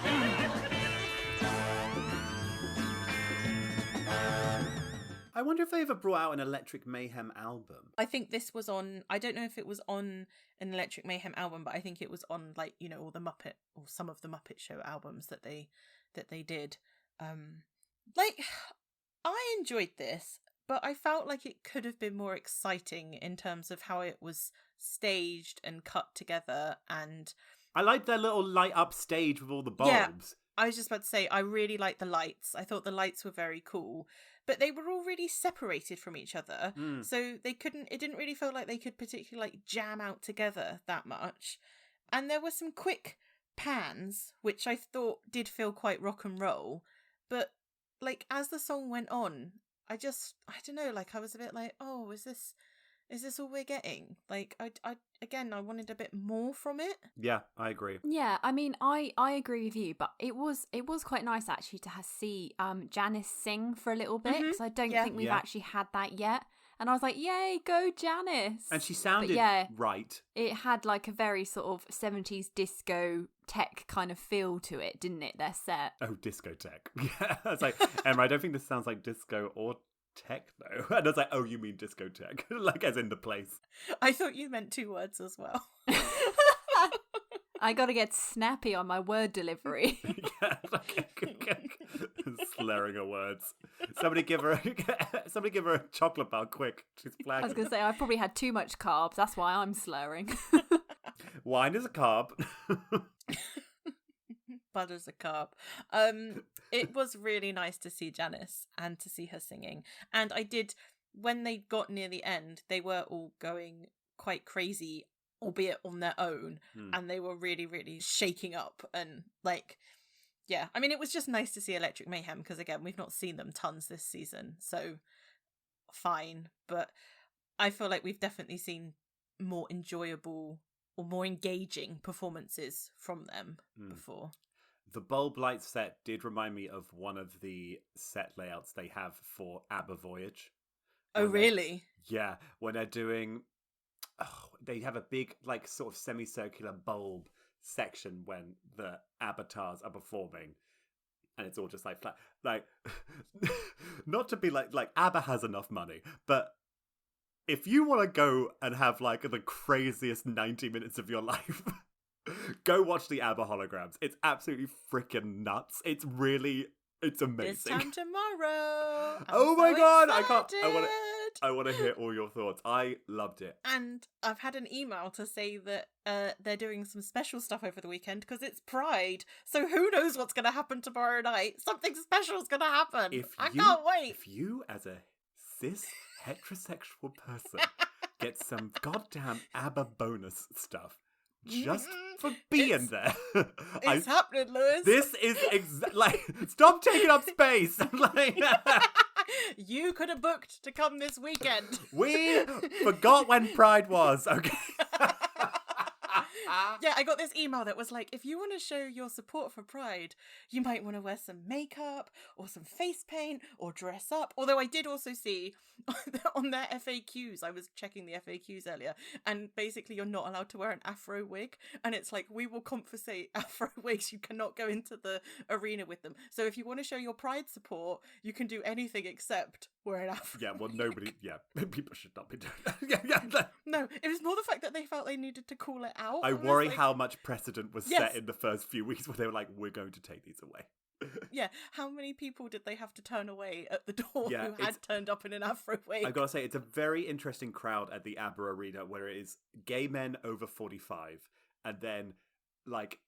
I wonder if they ever brought out an Electric Mayhem album. I think this was on, I don't know if it was on an Electric Mayhem album, but I think it was on, like, you know, all the Muppet, or some of the Muppet Show albums that they did. Like, I enjoyed this, but I felt like it could have been more exciting in terms of how it was staged and cut together. And I like their little light up stage with all the bulbs. Yeah. I was just about to say, I really liked the lights. I thought the lights were very cool, but they were all really separated from each other. So it didn't really feel like they could particularly like jam out together that much. And there were some quick pans, which I thought did feel quite rock and roll. But like, as the song went on, I don't know, like I was a bit like, oh, is this all we're getting? Like, I wanted a bit more from it. Yeah, I agree. yeah. I mean, I agree with you, but it was quite nice actually to see Janice sing for a little bit, because I don't think we've actually had that yet. And I was like, yay, go Janice! And she sounded right. It had like a very sort of 70s disco tech kind of feel to it, didn't it? Their set. Oh, discotheque. Yeah, I was like, Emma, I don't think this sounds like disco or techno. And I was like, oh, you mean discotheque, like as in the place. I thought you meant two words as well. I gotta get snappy on my word delivery. Yeah, slurring her words. Somebody give her a chocolate bar quick. She's I flagging. was gonna say, I've probably had too much carbs. That's why I'm slurring. Wine is a carb. Butter's a carb. It was really nice to see Janice and to see her singing. And I did, when they got near the end, they were all going quite crazy, albeit on their own. And they were really, really shaking up. And like, yeah, I mean, it was just nice to see Electric Mayhem, because again, we've not seen them tons this season. So fine. But I feel like we've definitely seen more enjoyable or more engaging performances from them before. The bulb light set did remind me of one of the set layouts they have for ABBA Voyage. Oh, really? Yeah, when they're doing... they have a big, like, sort of semicircular bulb section when the avatars are performing. And it's all just, like, flat. Like, not to be like ABBA has enough money, but if you want to go and have, like, the craziest 90 minutes of your life... Go watch the ABBA holograms. It's absolutely freaking nuts. It's amazing. This time tomorrow. Oh my god! I can't. I want to hear all your thoughts. I loved it. And I've had an email to say that they're doing some special stuff over the weekend because it's Pride. So who knows what's going to happen tomorrow night? Something special is going to happen. I can't wait. If you, as a cis heterosexual person, get some goddamn ABBA bonus stuff just for being there. It's happening, Lewis. This is stop taking up space. You could have booked to come this weekend. We forgot when Pride was, okay? Yeah, I got this email that was like, if you want to show your support for Pride, you might want to wear some makeup or some face paint or dress up. Although I did also see on their FAQs, I was checking the FAQs earlier, and basically you're not allowed to wear an afro wig. And it's like, we will confiscate afro wigs. You cannot go into the arena with them. So if you want to show your Pride support, you can do anything except wear an afro Yeah, well, wig. people should not be doing that. No, it was more the fact that they felt they needed to call it out. I worry how much precedent was Yes. set in the first few weeks where they were like, we're going to take these away. Yeah, how many people did they have to turn away at the door Yeah, who had turned up in an afro wig? I've got to say, it's a very interesting crowd at the ABBA arena where it is gay men over 45 and then, like,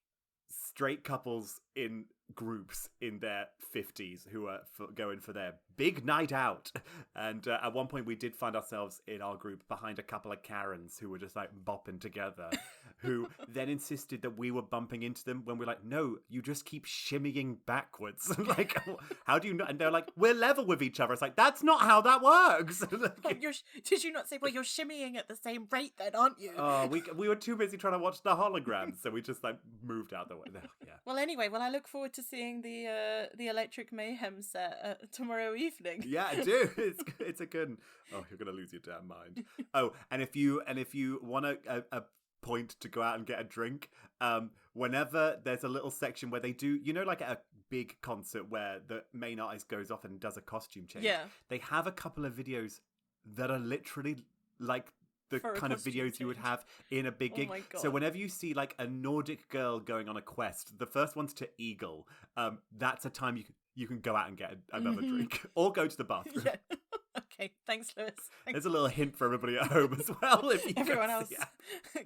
straight couples in groups in their 50s who are going for their big night out. And at one point we did find ourselves in our group behind a couple of Karens who were just like bopping together, who then insisted that we were bumping into them when we're like, no, you just keep shimmying backwards. Like, how do you know? And they're like, we're level with each other. It's like, that's not how that works. Did you not say, well, you're shimmying at the same rate then, aren't you? Oh, we were too busy trying to watch the holograms, so we just like moved out the way. Yeah. Well, anyway, I look forward to seeing the Electric Mayhem set tomorrow evening. Yeah, I do. It's a good. Oh, you're gonna lose your damn mind. Oh, and if you want a point to go out and get a drink, whenever there's a little section where they do, like at a big concert where the main artist goes off and does a costume change. Yeah. They have a couple of videos that are literally like the kind of videos you would have in a big gig. Oh my God. So whenever you see like a Nordic girl going on a quest, the first one's to Eagle. That's a time you can go out and get another drink or go to the bathroom. Yeah. Okay, thanks, Lewis. There's a little hint for everybody at home as well. If you Everyone else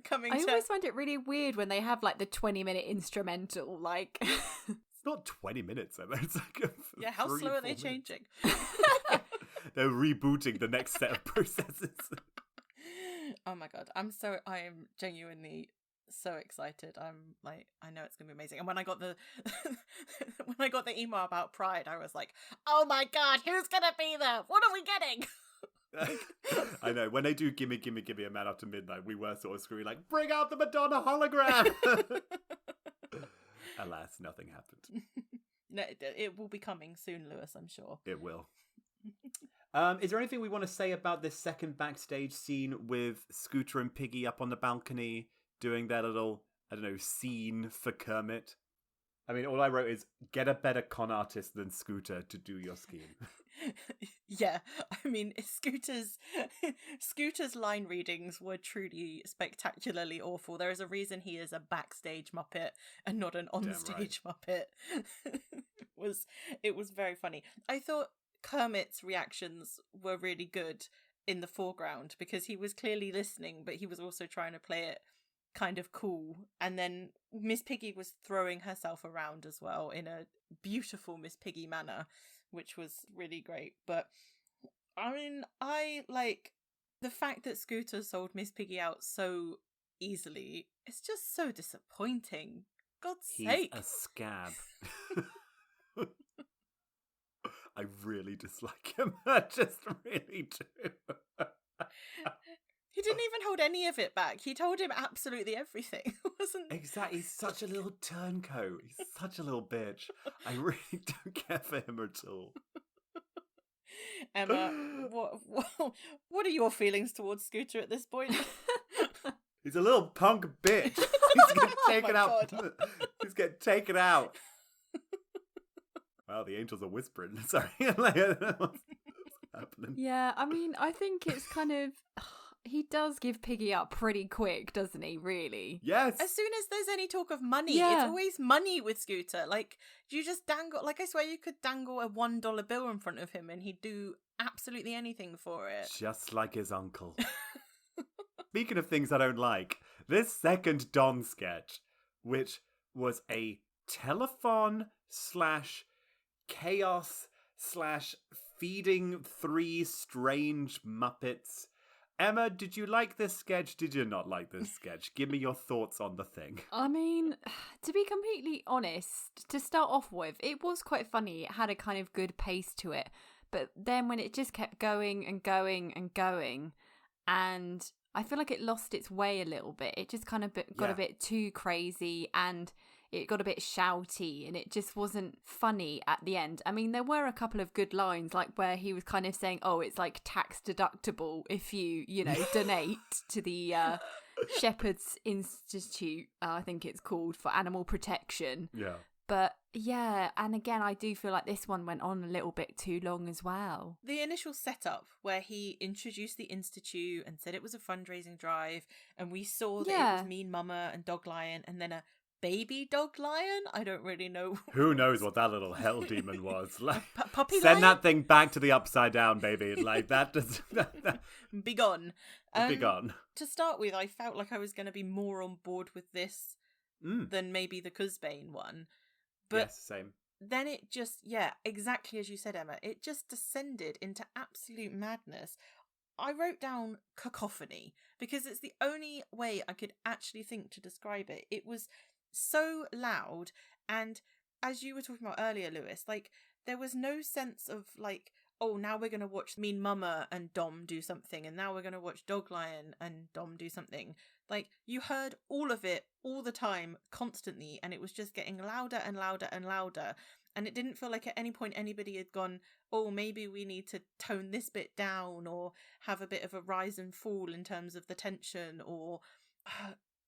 coming I to... always find it really weird when they have like the 20-minute instrumental, like... It's not 20 minutes, Emma. It's like Yeah, how 3, slow are 4 they minutes. changing? They're rebooting the next set of processes. Oh my God, I am genuinely so excited. I'm like, I know it's gonna be amazing. And when I got the when I got the email about Pride, I was like, oh my God, who's gonna be there? What are we getting? I know, when they do Gimme Gimme Gimme a Man After Midnight, we were sort of screaming like, bring out the Madonna hologram. Alas, nothing happened. No, it will be coming soon, Lewis, I'm sure. It will. Is there anything we want to say about this second backstage scene with Scooter and Piggy up on the balcony doing their little, I don't know, scene for Kermit? I mean, all I wrote is, get a better con artist than Scooter to do your scheme. Yeah, I mean, Scooter's line readings were truly spectacularly awful. There is a reason he is a backstage Muppet and not an onstage Muppet. It was very funny. I thought Kermit's reactions were really good in the foreground because he was clearly listening, but he was also trying to play it kind of cool. And then Miss Piggy was throwing herself around as well in a beautiful Miss Piggy manner, which was really great. But I mean, I like the fact that Scooter sold Miss Piggy out so easily. It's just so disappointing. God's sake. He's a scab. I really dislike him. I just really do. He didn't even hold any of it back. He told him absolutely everything, wasn't he? Exactly. He's such a little turncoat. He's such a little bitch. I really don't care for him at all. Emma, what are your feelings towards Scooter at this point? He's a little punk bitch. He's getting taken out. God. He's getting taken out. Wow, the angels are whispering. Sorry. What's happening? Yeah, I mean, I think it's kind of... He does give Piggy up pretty quick, doesn't he, really? Yes. As soon as there's any talk of money, Yeah. it's always money with Scooter. Like, you just dangle... Like, I swear you could dangle a $1 bill in front of him and he'd do absolutely anything for it. Just like his uncle. Speaking of things I don't like, this second Don sketch, which was a telethon / chaos / feeding 3 strange Muppets. Emma, did you like this sketch? Did you not like this sketch? Give me your thoughts on the thing. I mean, to be completely honest, to start off with, it was quite funny. It had a kind of good pace to it. But then when it just kept going and going and going, and I feel like it lost its way a little bit. It just kind of got a bit too crazy, and it got a bit shouty, and it just wasn't funny at the end. I mean, there were a couple of good lines, like where he was kind of saying, oh, it's like tax deductible if you donate to the Shepherd's Institute, I think it's called, for animal protection. Yeah. But yeah, and again, I do feel like this one went on a little bit too long as well. The initial setup where he introduced the Institute and said it was a fundraising drive, and we saw that it was Mean Mama and Dog Lion, and then a baby dog lion? I don't really know. Who knows what that little hell demon was? Like, puppy send lion? that thing back to the upside down, baby. Like, that does... Be gone. Be gone. To start with, I felt like I was going to be more on board with this than maybe the Cusbane one. But yes, same. Then it just, exactly as you said, Emma, it just descended into absolute madness. I wrote down cacophony because it's the only way I could actually think to describe it. It was so loud, and as you were talking about earlier, Lewis, like, there was no sense of like, oh, now we're going to watch Mean Mama and Dom do something, and now we're going to watch Dog Lion and Dom do something. Like, you heard all of it all the time, constantly, and it was just getting louder and louder and louder. And it didn't feel like at any point anybody had gone, oh, maybe we need to tone this bit down or have a bit of a rise and fall in terms of the tension. Or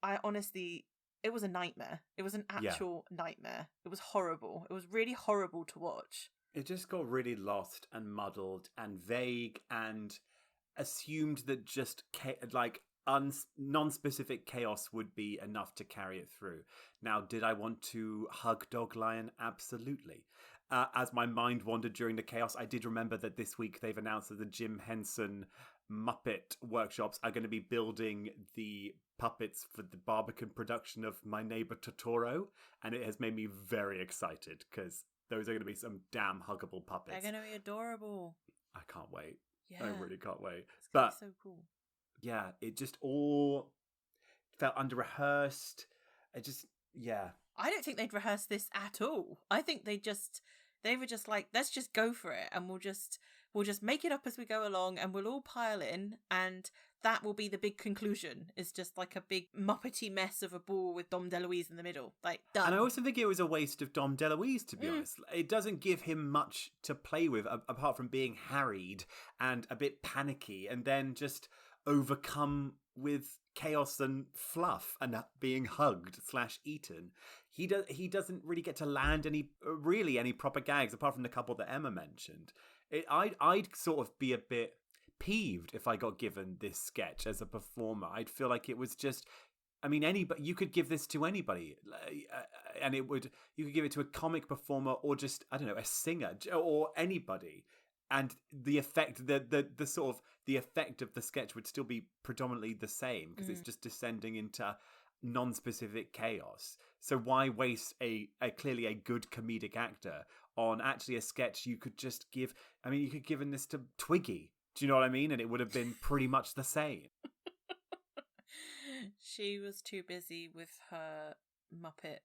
I honestly, it was a nightmare. It was an actual nightmare. It was horrible. It was really horrible to watch. It just got really lost and muddled and vague and assumed that just non-specific chaos would be enough to carry it through. Now, did I want to hug Dog Lion? Absolutely. As my mind wandered during the chaos, I did remember that this week they've announced that the Jim Henson Muppet workshops are going to be building the puppets for the Barbican production of My Neighbor Totoro, and it has made me very excited because those are going to be some damn huggable puppets. They're going to be adorable. I can't wait. Yeah. I really can't wait. It's going to be so cool. Yeah, it just all felt under-rehearsed. I don't think they'd rehearsed this at all. I think they were just like, let's just go for it, and we'll just make it up as we go along, and we'll all pile in, and that will be the big conclusion. It's just like a big Muppety mess of a ball with Dom DeLuise in the middle. Like, done. And I also think it was a waste of Dom DeLuise, to be honest. It doesn't give him much to play with, apart from being harried and a bit panicky, and then just overcome with chaos and fluff and being hugged / eaten. He doesn't really get to land any proper gags, apart from the couple that Emma mentioned. I'd sort of be a bit peeved if I got given this sketch as a performer. I'd feel like it was just, I mean, you could give this to anybody, and you could give it to a comic performer or just, I don't know, a singer or anybody. And the effect, the sort of the effect of the sketch would still be predominantly the same because it's just descending into non-specific chaos. So why waste a clearly a good comedic actor on actually a sketch you could just give? I mean, you could have given this to Twiggy. Do you know what I mean? And it would have been pretty much the same. She was too busy with her Muppet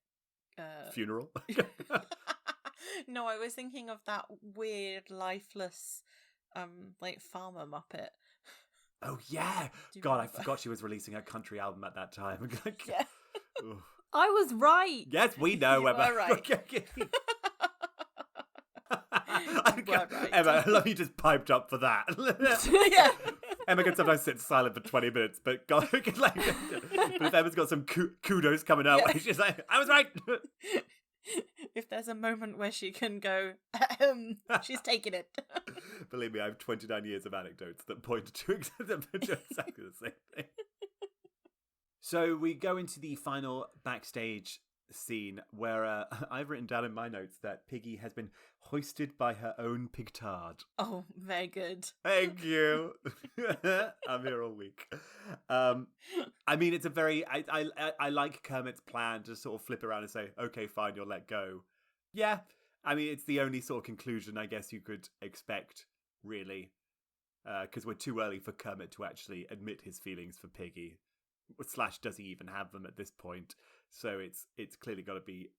funeral. No, I was thinking of that weird, lifeless, farmer Muppet. Oh, yeah. God, I forgot she was releasing her country album at that time. Yeah. I was right. Yes, we know. You were right. Emma, I love you just piped up for that. Yeah. Emma can sometimes sit silent for 20 minutes, but God, but if Emma's got some kudos coming out, she's like, I was right. If there's a moment where she can go, she's taking it. Believe me, I have 29 years of anecdotes that point to exactly the same thing. So we go into the final backstage scene where I've written down in my notes that Piggy has been hoisted by her own pigtard. Oh, very good. Thank you. I'm here all week. I mean, it's a very... I like Kermit's plan to sort of flip around and say, okay, fine, you'll let go. Yeah, I mean, it's the only sort of conclusion I guess you could expect, really. Because we're too early for Kermit to actually admit his feelings for Piggy. / does he even have them at this point? So it's clearly got to be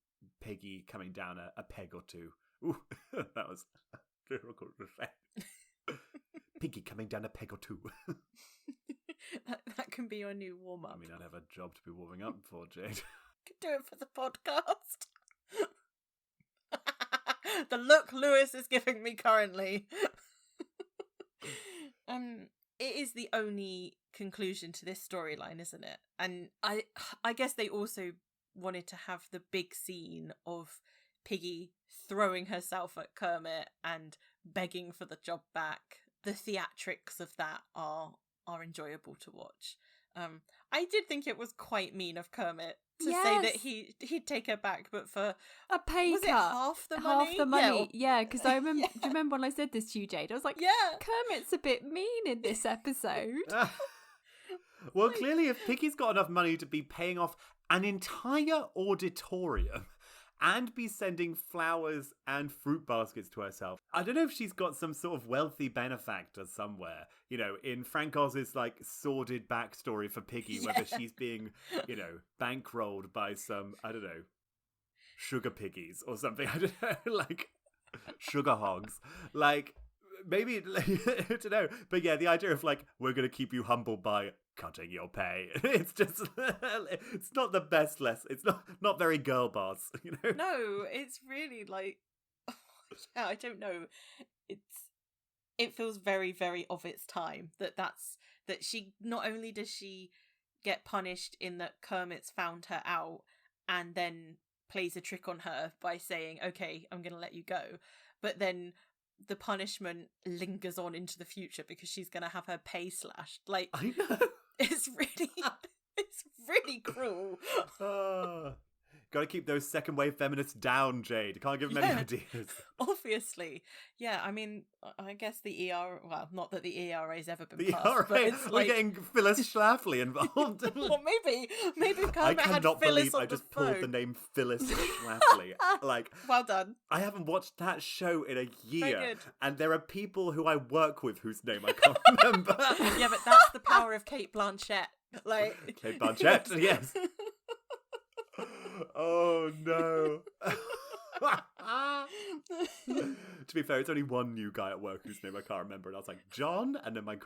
Piggy coming down a peg or two. Ooh, that was difficult to say. Piggy coming down a peg or two. that can be your new warm-up. I mean, I'd have a job to be warming up for, Jade. Could do it for the podcast. The look Lewis is giving me currently. It is the only conclusion to this storyline, isn't it? And I guess they also wanted to have the big scene of Piggy throwing herself at Kermit and begging for the job back. The theatrics of that are enjoyable to watch. I did think it was quite mean of Kermit to say that he'd take her back, but for a pay cut, half the money? Half the money, yeah. Because I remember. Do you remember when I said this to you, Jade? I was like, yeah, Kermit's a bit mean in this episode. Well, clearly, if Piggy's got enough money to be paying off an entire auditorium and be sending flowers and fruit baskets to herself, I don't know if she's got some sort of wealthy benefactor somewhere, you know, in Frank Oz's, like, sordid backstory for Piggy, whether she's being, you know, bankrolled by some, I don't know, sugar piggies or something, I don't know, like, sugar hogs, like, maybe, I don't know, but yeah, the idea of, like, we're going to keep you humble by cutting your pay. It's just, it's not the best lesson. It's not very girl boss, you know? No, it's really like, yeah, I don't know. It feels very, very of its time that she, not only does she get punished in that Kermit's found her out and then plays a trick on her by saying, okay, I'm going to let you go. But then the punishment lingers on into the future because she's going to have her pay slashed. Like, I know. It's really cruel. Got to keep those second wave feminists down, Jade. Can't give them any ideas. Obviously. Yeah, I mean, I guess the ERA, well, not that the ERA's ever been The passed, ERA, but it's we're like... getting Phyllis Schlafly involved. Well, maybe I Kermit had cannot Phyllis believe on I just the phone. pulled the name Phyllis Schlafly. Like, well done. I haven't watched that show in a year, Very good. and there are people who I work with whose name I can't remember. Yeah, but that's the power of Kate Blanchett. Like... Kate Blanchett, yes. Oh no. To be fair, it's only one new guy at work whose name I can't remember, and I was like, John? And then my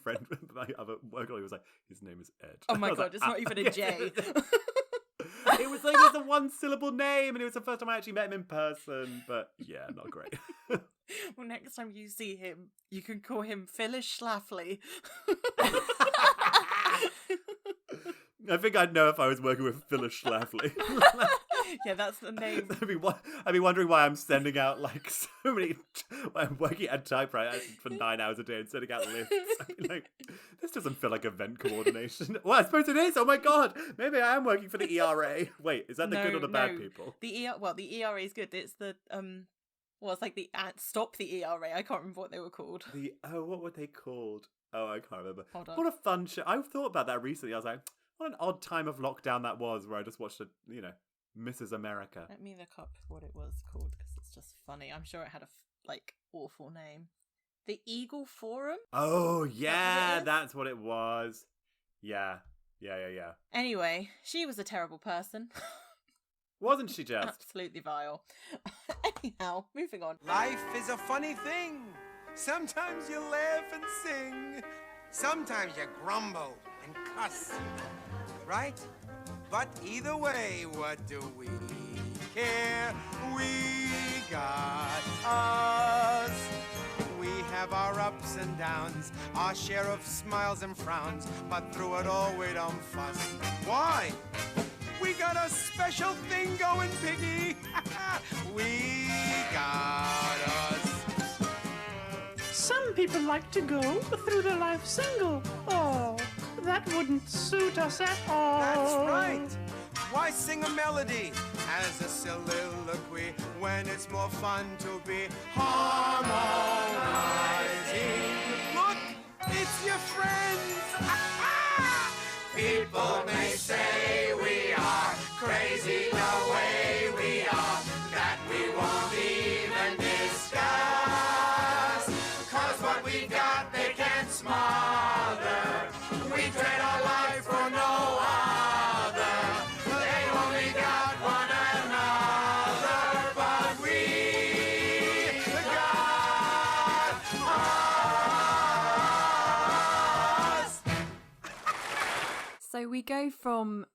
friend, my other work colleague was like, his name is Ed. Oh my god, it's not even a J. It was like, it was a one-syllable name, and it was the first time I actually met him in person, but yeah, not great. Well, next time you see him, you can call him Phyllis Schlafly. I think I'd know if I was working with Phyllis Schlafly. Yeah, that's the name. I'd be wondering why I'm sending out like so many. I'm working at a typewriter for 9 hours a day and sending out lists. I'd be like, this doesn't feel like event coordination. Well, I suppose it is. Oh my god, maybe I am working for the ERA. Wait, is that the good or the bad people? The ERA is good. It's the it's like the stop the ERA. I can't remember what they were called. What were they called? Oh, I can't remember. Hold on. What a fun show! I thought about that recently. I was like, what an odd time of lockdown that was, where I just watched Mrs. America. Let me look up what it was called because it's just funny. I'm sure it had a awful name. The Eagle Forum? Oh yeah, that's what it was. Yeah. Anyway, she was a terrible person. Wasn't she just? Absolutely vile. Anyhow, moving on. Life is a funny thing. Sometimes you laugh and sing. Sometimes you grumble and cuss. Right? But either way, what do we care? We got us. We have our ups and downs, our share of smiles and frowns, but through it all we don't fuss. Why? We got a special thing going, Piggy. We got us. Some people like to go through their life single. Oh, that wouldn't suit us at all. That's right. Why sing a melody as a soliloquy when it's more fun to be harmonizing. Look, it's your friends. People may say we are crazy the way we are, that we won't even discuss. 'Cause what we got they can't smother. We trade our life for no other. They only got one another, but we got us. So we go from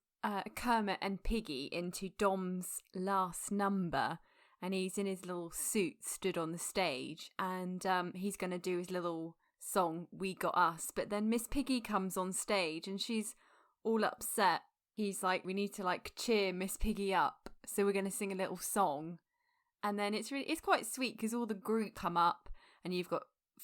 Kermit and Piggy into Dom's last number, and he's in his little suit stood on the stage, and he's going to do his little song, We Got Us. But then Miss Piggy comes on stage and she's all upset. He's like, we need to like cheer Miss Piggy up, so we're going to sing a little song. And then it's quite sweet because all the group come up and you've got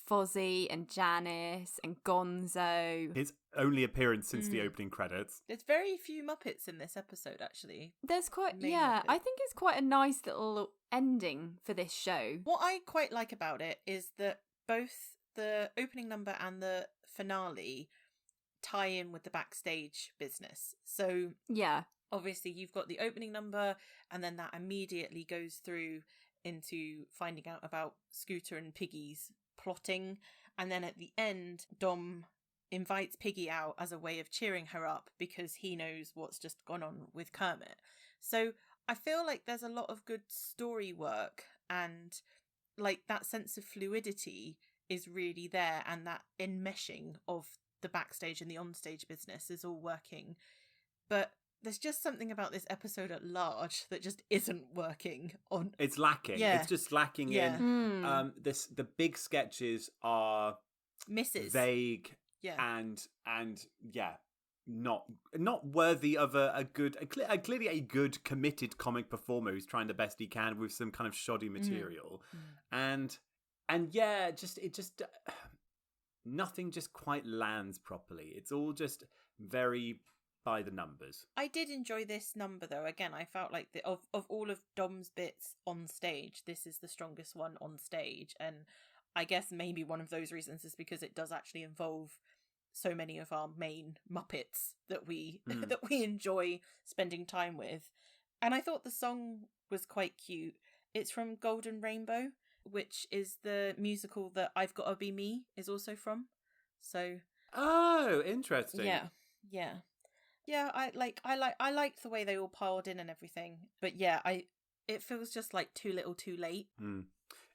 Fozzie and Janice and Gonzo. His only appearance since the opening credits. There's very few Muppets in this episode, actually. There's quite, Main yeah, Muppet. I think it's quite a nice little ending for this show. What I quite like about it is that both the opening number and the finale tie in with the backstage business. So Yeah. obviously you've got the opening number, and then that immediately goes through into finding out about Scooter and Piggy's plotting, and then at the end Dom invites Piggy out as a way of cheering her up because he knows what's just gone on with Kermit. So I feel like there's a lot of good story work, and like that sense of fluidity is really there, and that enmeshing of the backstage and the onstage business is all working. But there's just something about this episode at large that just isn't working on. It's lacking. Yeah. It's just lacking Yeah. in the big sketches are Misses. vague Yeah. and yeah, not worthy of clearly a good committed comic performer who's trying the best he can with some kind of shoddy material. And yeah, just nothing just quite lands properly. It's all just very by the numbers. I did enjoy this number though. Again, I felt like of all of Dom's bits on stage, this is the strongest one on stage, and I guess maybe one of those reasons is because it does actually involve so many of our main Muppets that we that we enjoy spending time with. And I thought the song was quite cute. It's from Golden Rainbow, which is the musical that I've Gotta Be Me is also from. So Oh, interesting. Yeah, I liked the way they all piled in and everything. But yeah, it feels just like too little too late.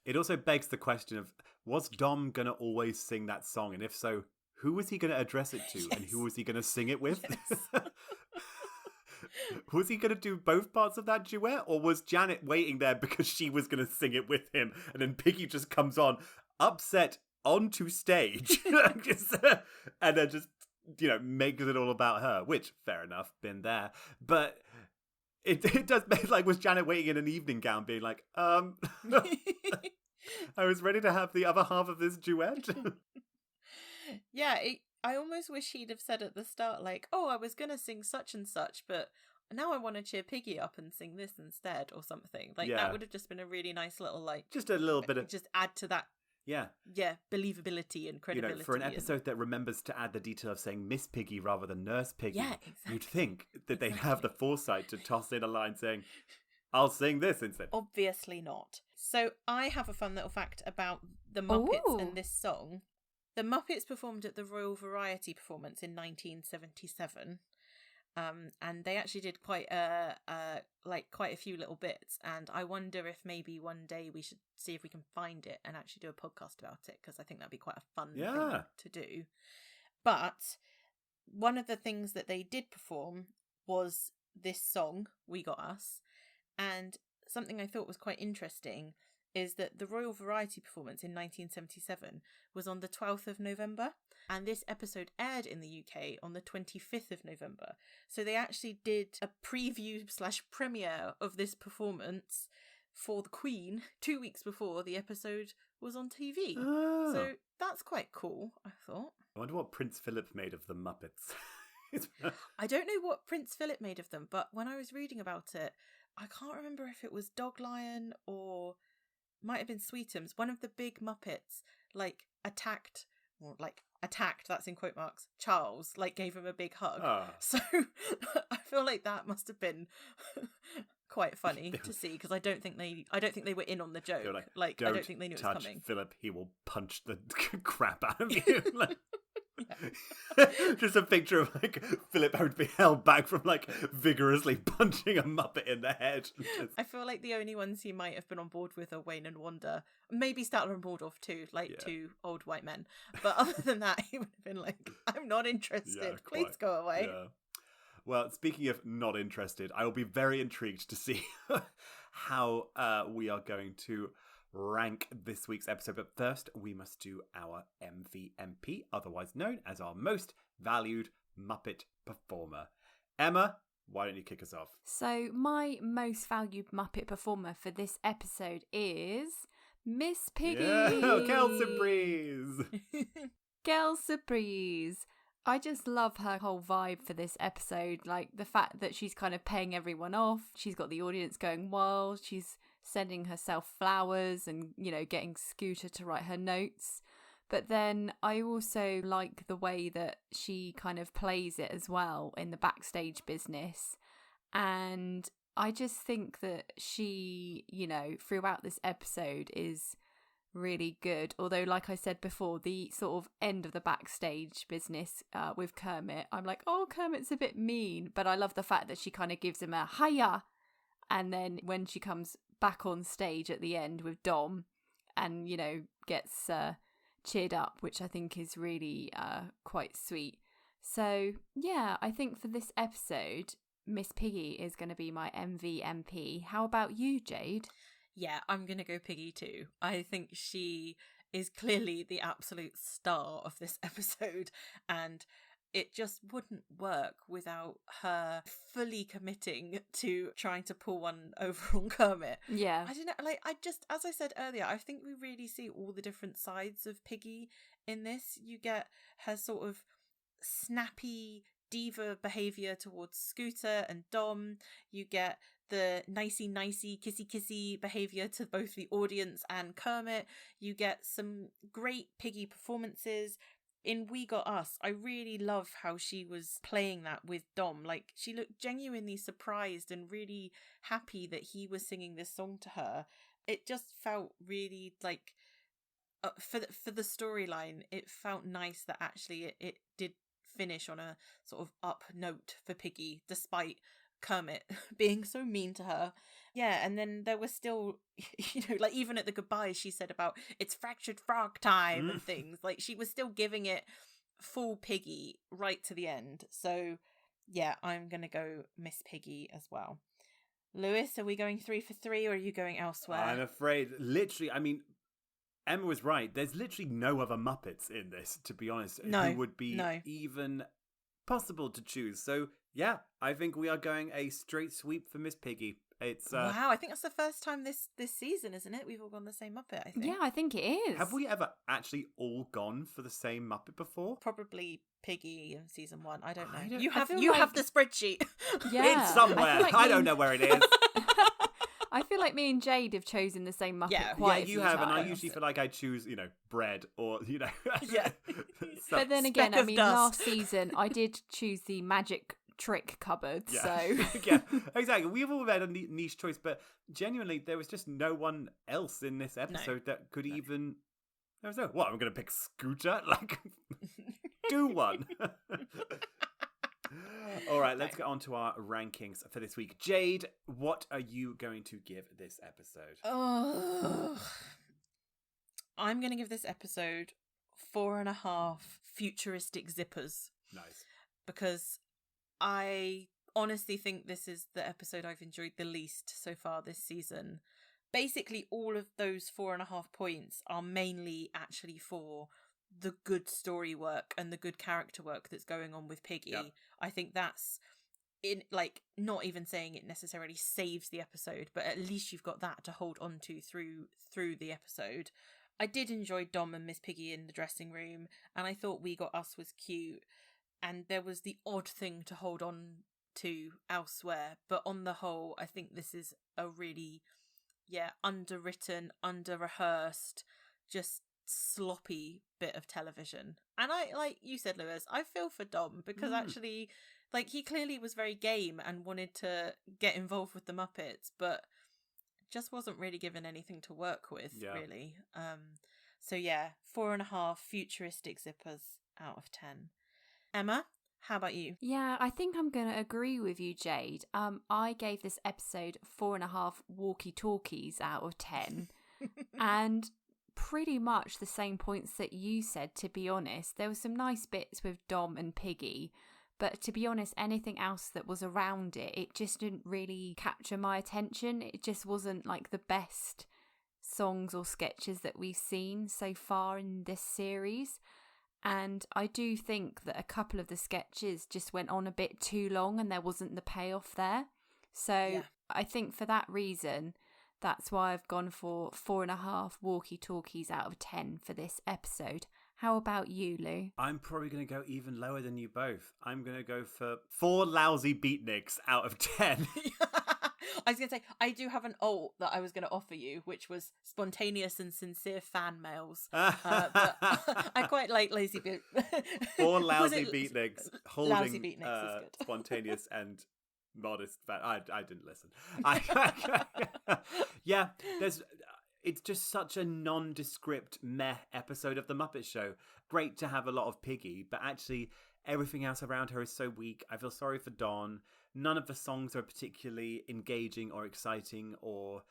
It also begs the question of, was Dom going to always sing that song? And if so, who was he going to address it to? And who was he going to sing it with? Yes. Was he going to do both parts of that duet? Or was Janet waiting there because she was going to sing it with him? And then Piggy just comes on, upset, onto stage. And then just, makes it all about her. Which, fair enough, been there. But it does make, like, was Janet waiting in an evening gown being like, I was ready to have the other half of this duet. Yeah, I almost wish he'd have said at the start, like, oh, I was going to sing such and such, but now I want to cheer Piggy up and sing this instead or something. Like, Yeah. that would have just been a really nice little, like... Just a little bit of... Just add to that, Yeah. believability and credibility. For an episode that remembers to add the detail of saying Miss Piggy rather than Nurse Piggy, Yeah, exactly. you'd think that they'd have the foresight to toss in a line saying, I'll sing this instead. Obviously not. So I have a fun little fact about the Muppets Ooh. and this song. The Muppets performed at the Royal Variety Performance in 1977. And they actually did quite a few little bits, and I wonder if maybe one day we should see if we can find it and actually do a podcast about it, because I think that'd be quite a fun thing to do. But one of the things that they did perform was this song, We Got Us, and something I thought was quite interesting is that the Royal Variety Performance in 1977 was on the 12th of November, and this episode aired in the UK on the 25th of November. So they actually did a preview/premiere of this performance for the Queen 2 weeks before the episode was on TV. Oh. So that's quite cool, I thought. I wonder what Prince Philip made of the Muppets. I don't know what Prince Philip made of them, but when I was reading about it, I can't remember if it was Dog Lion or might have been Sweetums. One of the big Muppets like attacked, that's in quote marks, Charles, like gave him a big hug. So I feel like that must have been quite funny to see, because I don't think they were in on the joke. Like I don't think they knew it was coming. Philip, he will punch the crap out of you. Like, just a picture of like Philip having to be held back from like vigorously punching a Muppet in the head. I feel like the only ones he might have been on board with are Wayne and Wanda, maybe Statler and Waldorf too, two old white men. But other than that, he would have been like, "I'm not interested. Please go away." Yeah. Well, speaking of not interested, I will be very intrigued to see how we are going to rank this week's episode. But first, we must do our MVMP, otherwise known as our most valued Muppet performer. Emma, why don't you kick us off? So my most valued Muppet performer for this episode is Miss Piggy. Yeah, Kel Surprise. Kel Surprise. I just love her whole vibe for this episode. Like the fact that she's kind of paying everyone off. She's got the audience going wild. She's sending herself flowers and, getting Scooter to write her notes. But then I also like the way that she kind of plays it as well in the backstage business. And I just think that she, throughout this episode is really good. Although, like I said before, the sort of end of the backstage business with Kermit, I'm like, oh, Kermit's a bit mean. But I love the fact that she kind of gives him a hiya. And then when she comes back on stage at the end with Dom and, gets cheered up, which I think is really quite sweet. So, yeah, I think for this episode, Miss Piggy is going to be my MVMP. How about you, Jade? Yeah, I'm going to go Piggy too. I think she is clearly the absolute star of this episode, and it just wouldn't work without her fully committing to trying to pull one over on Kermit. Yeah. I don't know, as I said earlier, I think we really see all the different sides of Piggy in this. You get her sort of snappy diva behaviour towards Scooter and Dom. You get the nicey kissy behaviour to both the audience and Kermit. You get some great Piggy performances. In We Got Us, I really love how she was playing that with Dom. Like, she looked genuinely surprised and really happy that he was singing this song to her. It just felt really like, for the storyline, it felt nice that actually it did finish on a sort of up note for Piggy, despite Kermit being so mean to her. Yeah, and then there was still, even at the goodbyes she said about it's fractured frog time and things. Like, she was still giving it full Piggy right to the end. So, yeah, I'm going to go Miss Piggy as well. Lewis, are we going 3 for 3 or are you going elsewhere? I'm afraid, literally, Emma was right. There's literally no other Muppets in this, to be honest, who would be even possible to choose. So, yeah, I think we are going a straight sweep for Miss Piggy. It's wow, I think that's the first time this season, isn't it? We've all gone the same Muppet, I think. Yeah, I think it is. Have we ever actually all gone for the same Muppet before? Probably Piggy in season 1. I don't know. You have the spreadsheet. Yeah, it's somewhere. I don't know where it is. I feel like me and Jade have chosen the same Muppet quite a few you have, times. and I usually feel like I choose, bread or, Yeah. But then again, last season I did choose the magic trick cupboard, so... Yeah, exactly. We've all had a niche choice, but genuinely, there was just no one else in this episode that could even... There was no, what, I'm going to pick Scooter? Like, do one. All right, let's get on to our rankings for this week. Jade, what are you going to give this episode? I'm going to give this episode 4.5 futuristic zippers. Nice. Because I honestly think this is the episode I've enjoyed the least so far this season. Basically, all of those 4.5 points are mainly actually for the good story work and the good character work that's going on with Piggy. Yep. I think that's not even saying it necessarily saves the episode, but at least you've got that to hold on to through the episode. I did enjoy Dom and Miss Piggy in the dressing room, and I thought We Got Us was cute, and there was the odd thing to hold on to elsewhere. But on the whole, I think this is a really, underwritten, under-rehearsed, just sloppy bit of television. And I, like you said, Lewis, I feel for Dom because actually, like, he clearly was very game and wanted to get involved with the Muppets, but just wasn't really given anything to work with, really. So 4.5 futuristic zippers out of 10. Emma, how about you? Yeah, I think I'm going to agree with you, Jade. I gave this episode 4.5 walkie-talkies out of 10. And pretty much the same points that you said, to be honest. There were some nice bits with Dom and Piggy, but to be honest, anything else that was around it just didn't really capture my attention. It just wasn't like the best songs or sketches that we've seen so far in this series. And I do think that a couple of the sketches just went on a bit too long and there wasn't the payoff there. So I think for that reason, that's why I've gone for 4.5 walkie-talkies out of 10 for this episode. How about you, Lou? I'm probably going to go even lower than you both. I'm going to go for 4 lousy beatniks out of 10. I was going to say, I do have an alt that I was going to offer you, which was spontaneous and sincere fan mails. But I quite like lazy beat. 4 lousy beatniks holding lousy beatniks is good. Spontaneous and modest fan. I didn't listen. It's just such a nondescript meh episode of The Muppet Show. Great to have a lot of Piggy, but actually everything else around her is so weak. I feel sorry for Don. None of the songs are particularly engaging or exciting or,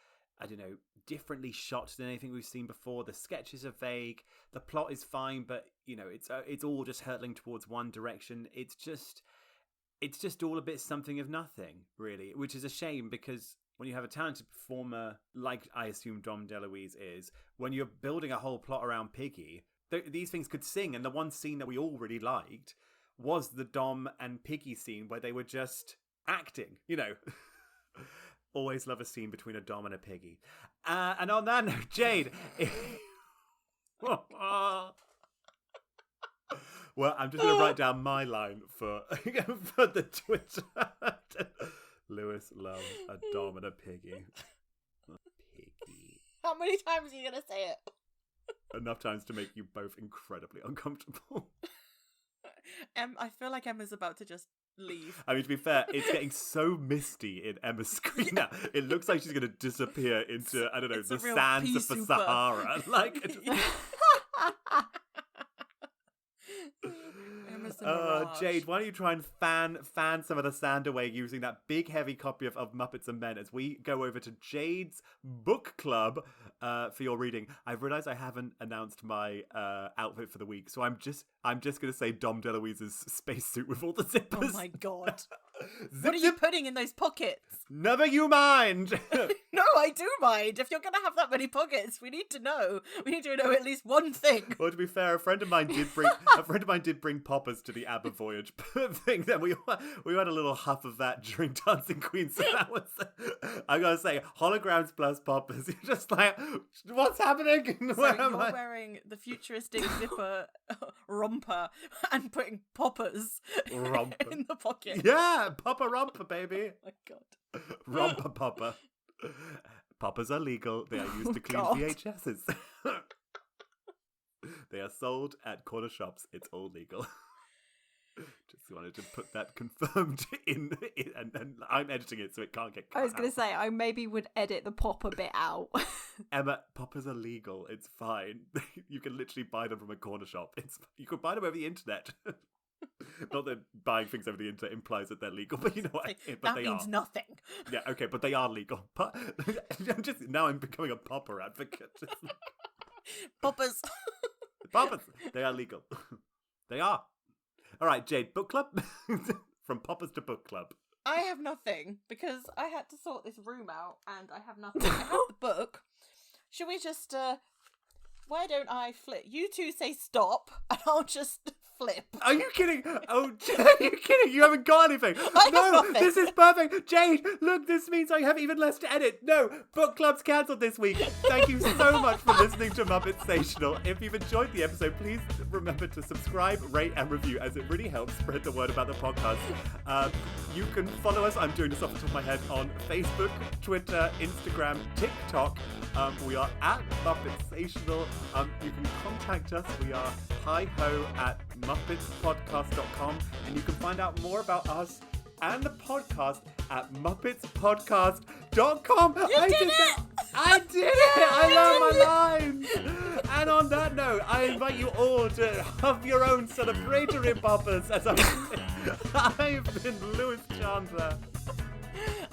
I don't know, differently shot than anything we've seen before. The sketches are vague. The plot is fine, but, you know, it's all just hurtling towards one direction. It's just all a bit something of nothing, really, which is a shame because when you have a talented performer like I assume Dom DeLuise is, when you're building a whole plot around Piggy, these things could sing. And the one scene that we all really liked was the Dom and Piggy scene where they were just acting, you know. Always love a scene between a Dom and a Piggy. And on that note, Jade. Well, I'm just going to write down my line for the Twitter. Lewis loves a Dom and a Piggy. A Piggy. How many times are you going to say it? Enough times to make you both incredibly uncomfortable. I feel like Emma's about to just leave. I mean, to be fair, it's getting so misty in Emma's screen now. It looks like she's going to disappear into, I don't know, the sands of the Sahara. Like, Jade, why don't you try and fan some of the sand away using that big heavy copy of Muppets and Men as we go over to Jade's book club for your reading. I've realised I haven't announced my outfit for the week, so I'm just going to say Dom DeLuise's spacesuit with all the zippers. Oh my god. What are you putting in those pockets? Never you mind. No, I do mind. If you're going to have that many pockets, we need to know. We need to know at least one thing. Well, to be fair, a friend of mine did bring poppers to the ABBA voyage thing. Then we had a little huff of that during Dancing Queen. So that was, I gotta say, holograms plus poppers. You're just like, what's happening? So you're wearing the futuristic zipper romper and putting poppers in the pocket. Yeah, popper romper, baby. Oh my god. Romper popper. Poppers are legal. They are used to clean VHSs. They are sold at corner shops. It's all legal. Just wanted to put that confirmed in and I'm editing it so it can't get cut I was going to say, I maybe would edit the popper bit out. Emma, poppers are legal. It's fine. You can literally buy them from a corner shop. You could buy them over the internet. Not that buying things over the internet implies that they're legal, but you know what? That means nothing. Yeah, okay, but they are legal. Now I'm becoming a popper advocate. Poppers. Poppers. They are legal. They are. All right, Jade, book club? From poppers to book club. I have nothing because I had to sort this room out and I have nothing. I have the book. Should we just, why don't I flip? You two say stop and I'll just flip. Are you kidding? Oh, are you kidding? You haven't got anything. I No, have nothing. this is perfect. Jade, look, this means I have even less to edit. No, book club's cancelled this week. Thank you so much for listening to Muppetsational. If you've enjoyed the episode, please remember to subscribe, rate, and review, as it really helps spread the word about the podcast. You can follow us, I'm doing this off the top of my head, on Facebook, Twitter, Instagram, TikTok. We are at Muppetsational. You can contact us. We are hi-ho@muppetspodcast.com, and you can find out more about us and the podcast at muppetspodcast.com. I did it! I did it! I learned my lines! And on that note, I invite you all to have your own celebratory poppers as I've been Lewis Chandler.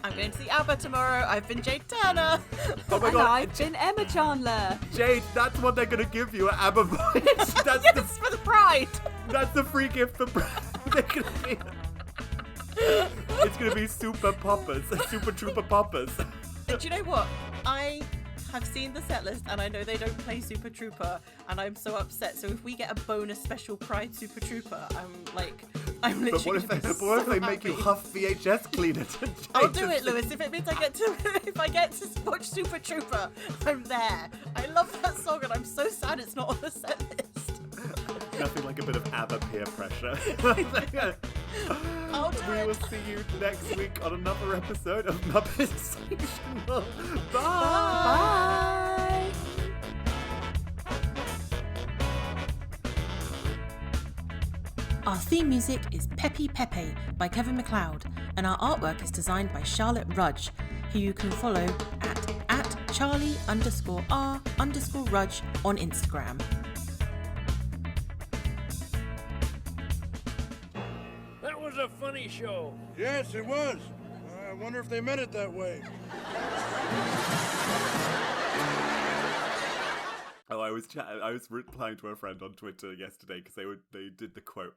I'm going to see ABBA tomorrow. I've been Jade Turner. Oh my And god. I've been Emma Chandler. Jade, that's what they're going to give you at ABBA Voice. That's Yes, for the pride. That's the free gift for they're gonna be. It's gonna be super poppers, super trooper poppers. Do you know what? I have seen the set list and I know they don't play Super Trooper, and I'm so upset. So if we get a bonus special Pride Super Trooper, I'm literally. But what if they make you huff VHS cleaner? I'll do it, Lewis. If it means I get to watch Super Trooper, I'm there. I love that song, and I'm so sad it's not on the set list. Nothing like a bit of ABBA peer pressure. I'll do We it. will see you next week on another episode of Muppetsational. Bye. Bye. Our theme music is Peppy Pepe by Kevin MacLeod, and our artwork is designed by Charlotte Rudge, who you can follow at Charlie_R_Rudge on Instagram. That was a funny show. Yes, it was. I wonder if they meant it that way. Oh, I was replying to a friend on Twitter yesterday because they did the quote,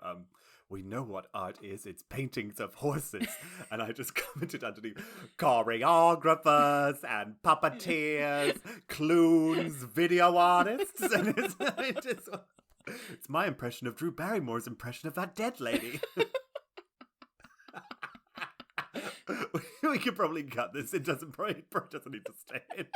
we know what art is, it's paintings of horses. And I just commented underneath, choreographers and puppeteers, clones, video artists. And it's my impression of Drew Barrymore's impression of that dead lady. We could probably cut this. It probably doesn't need to stay in.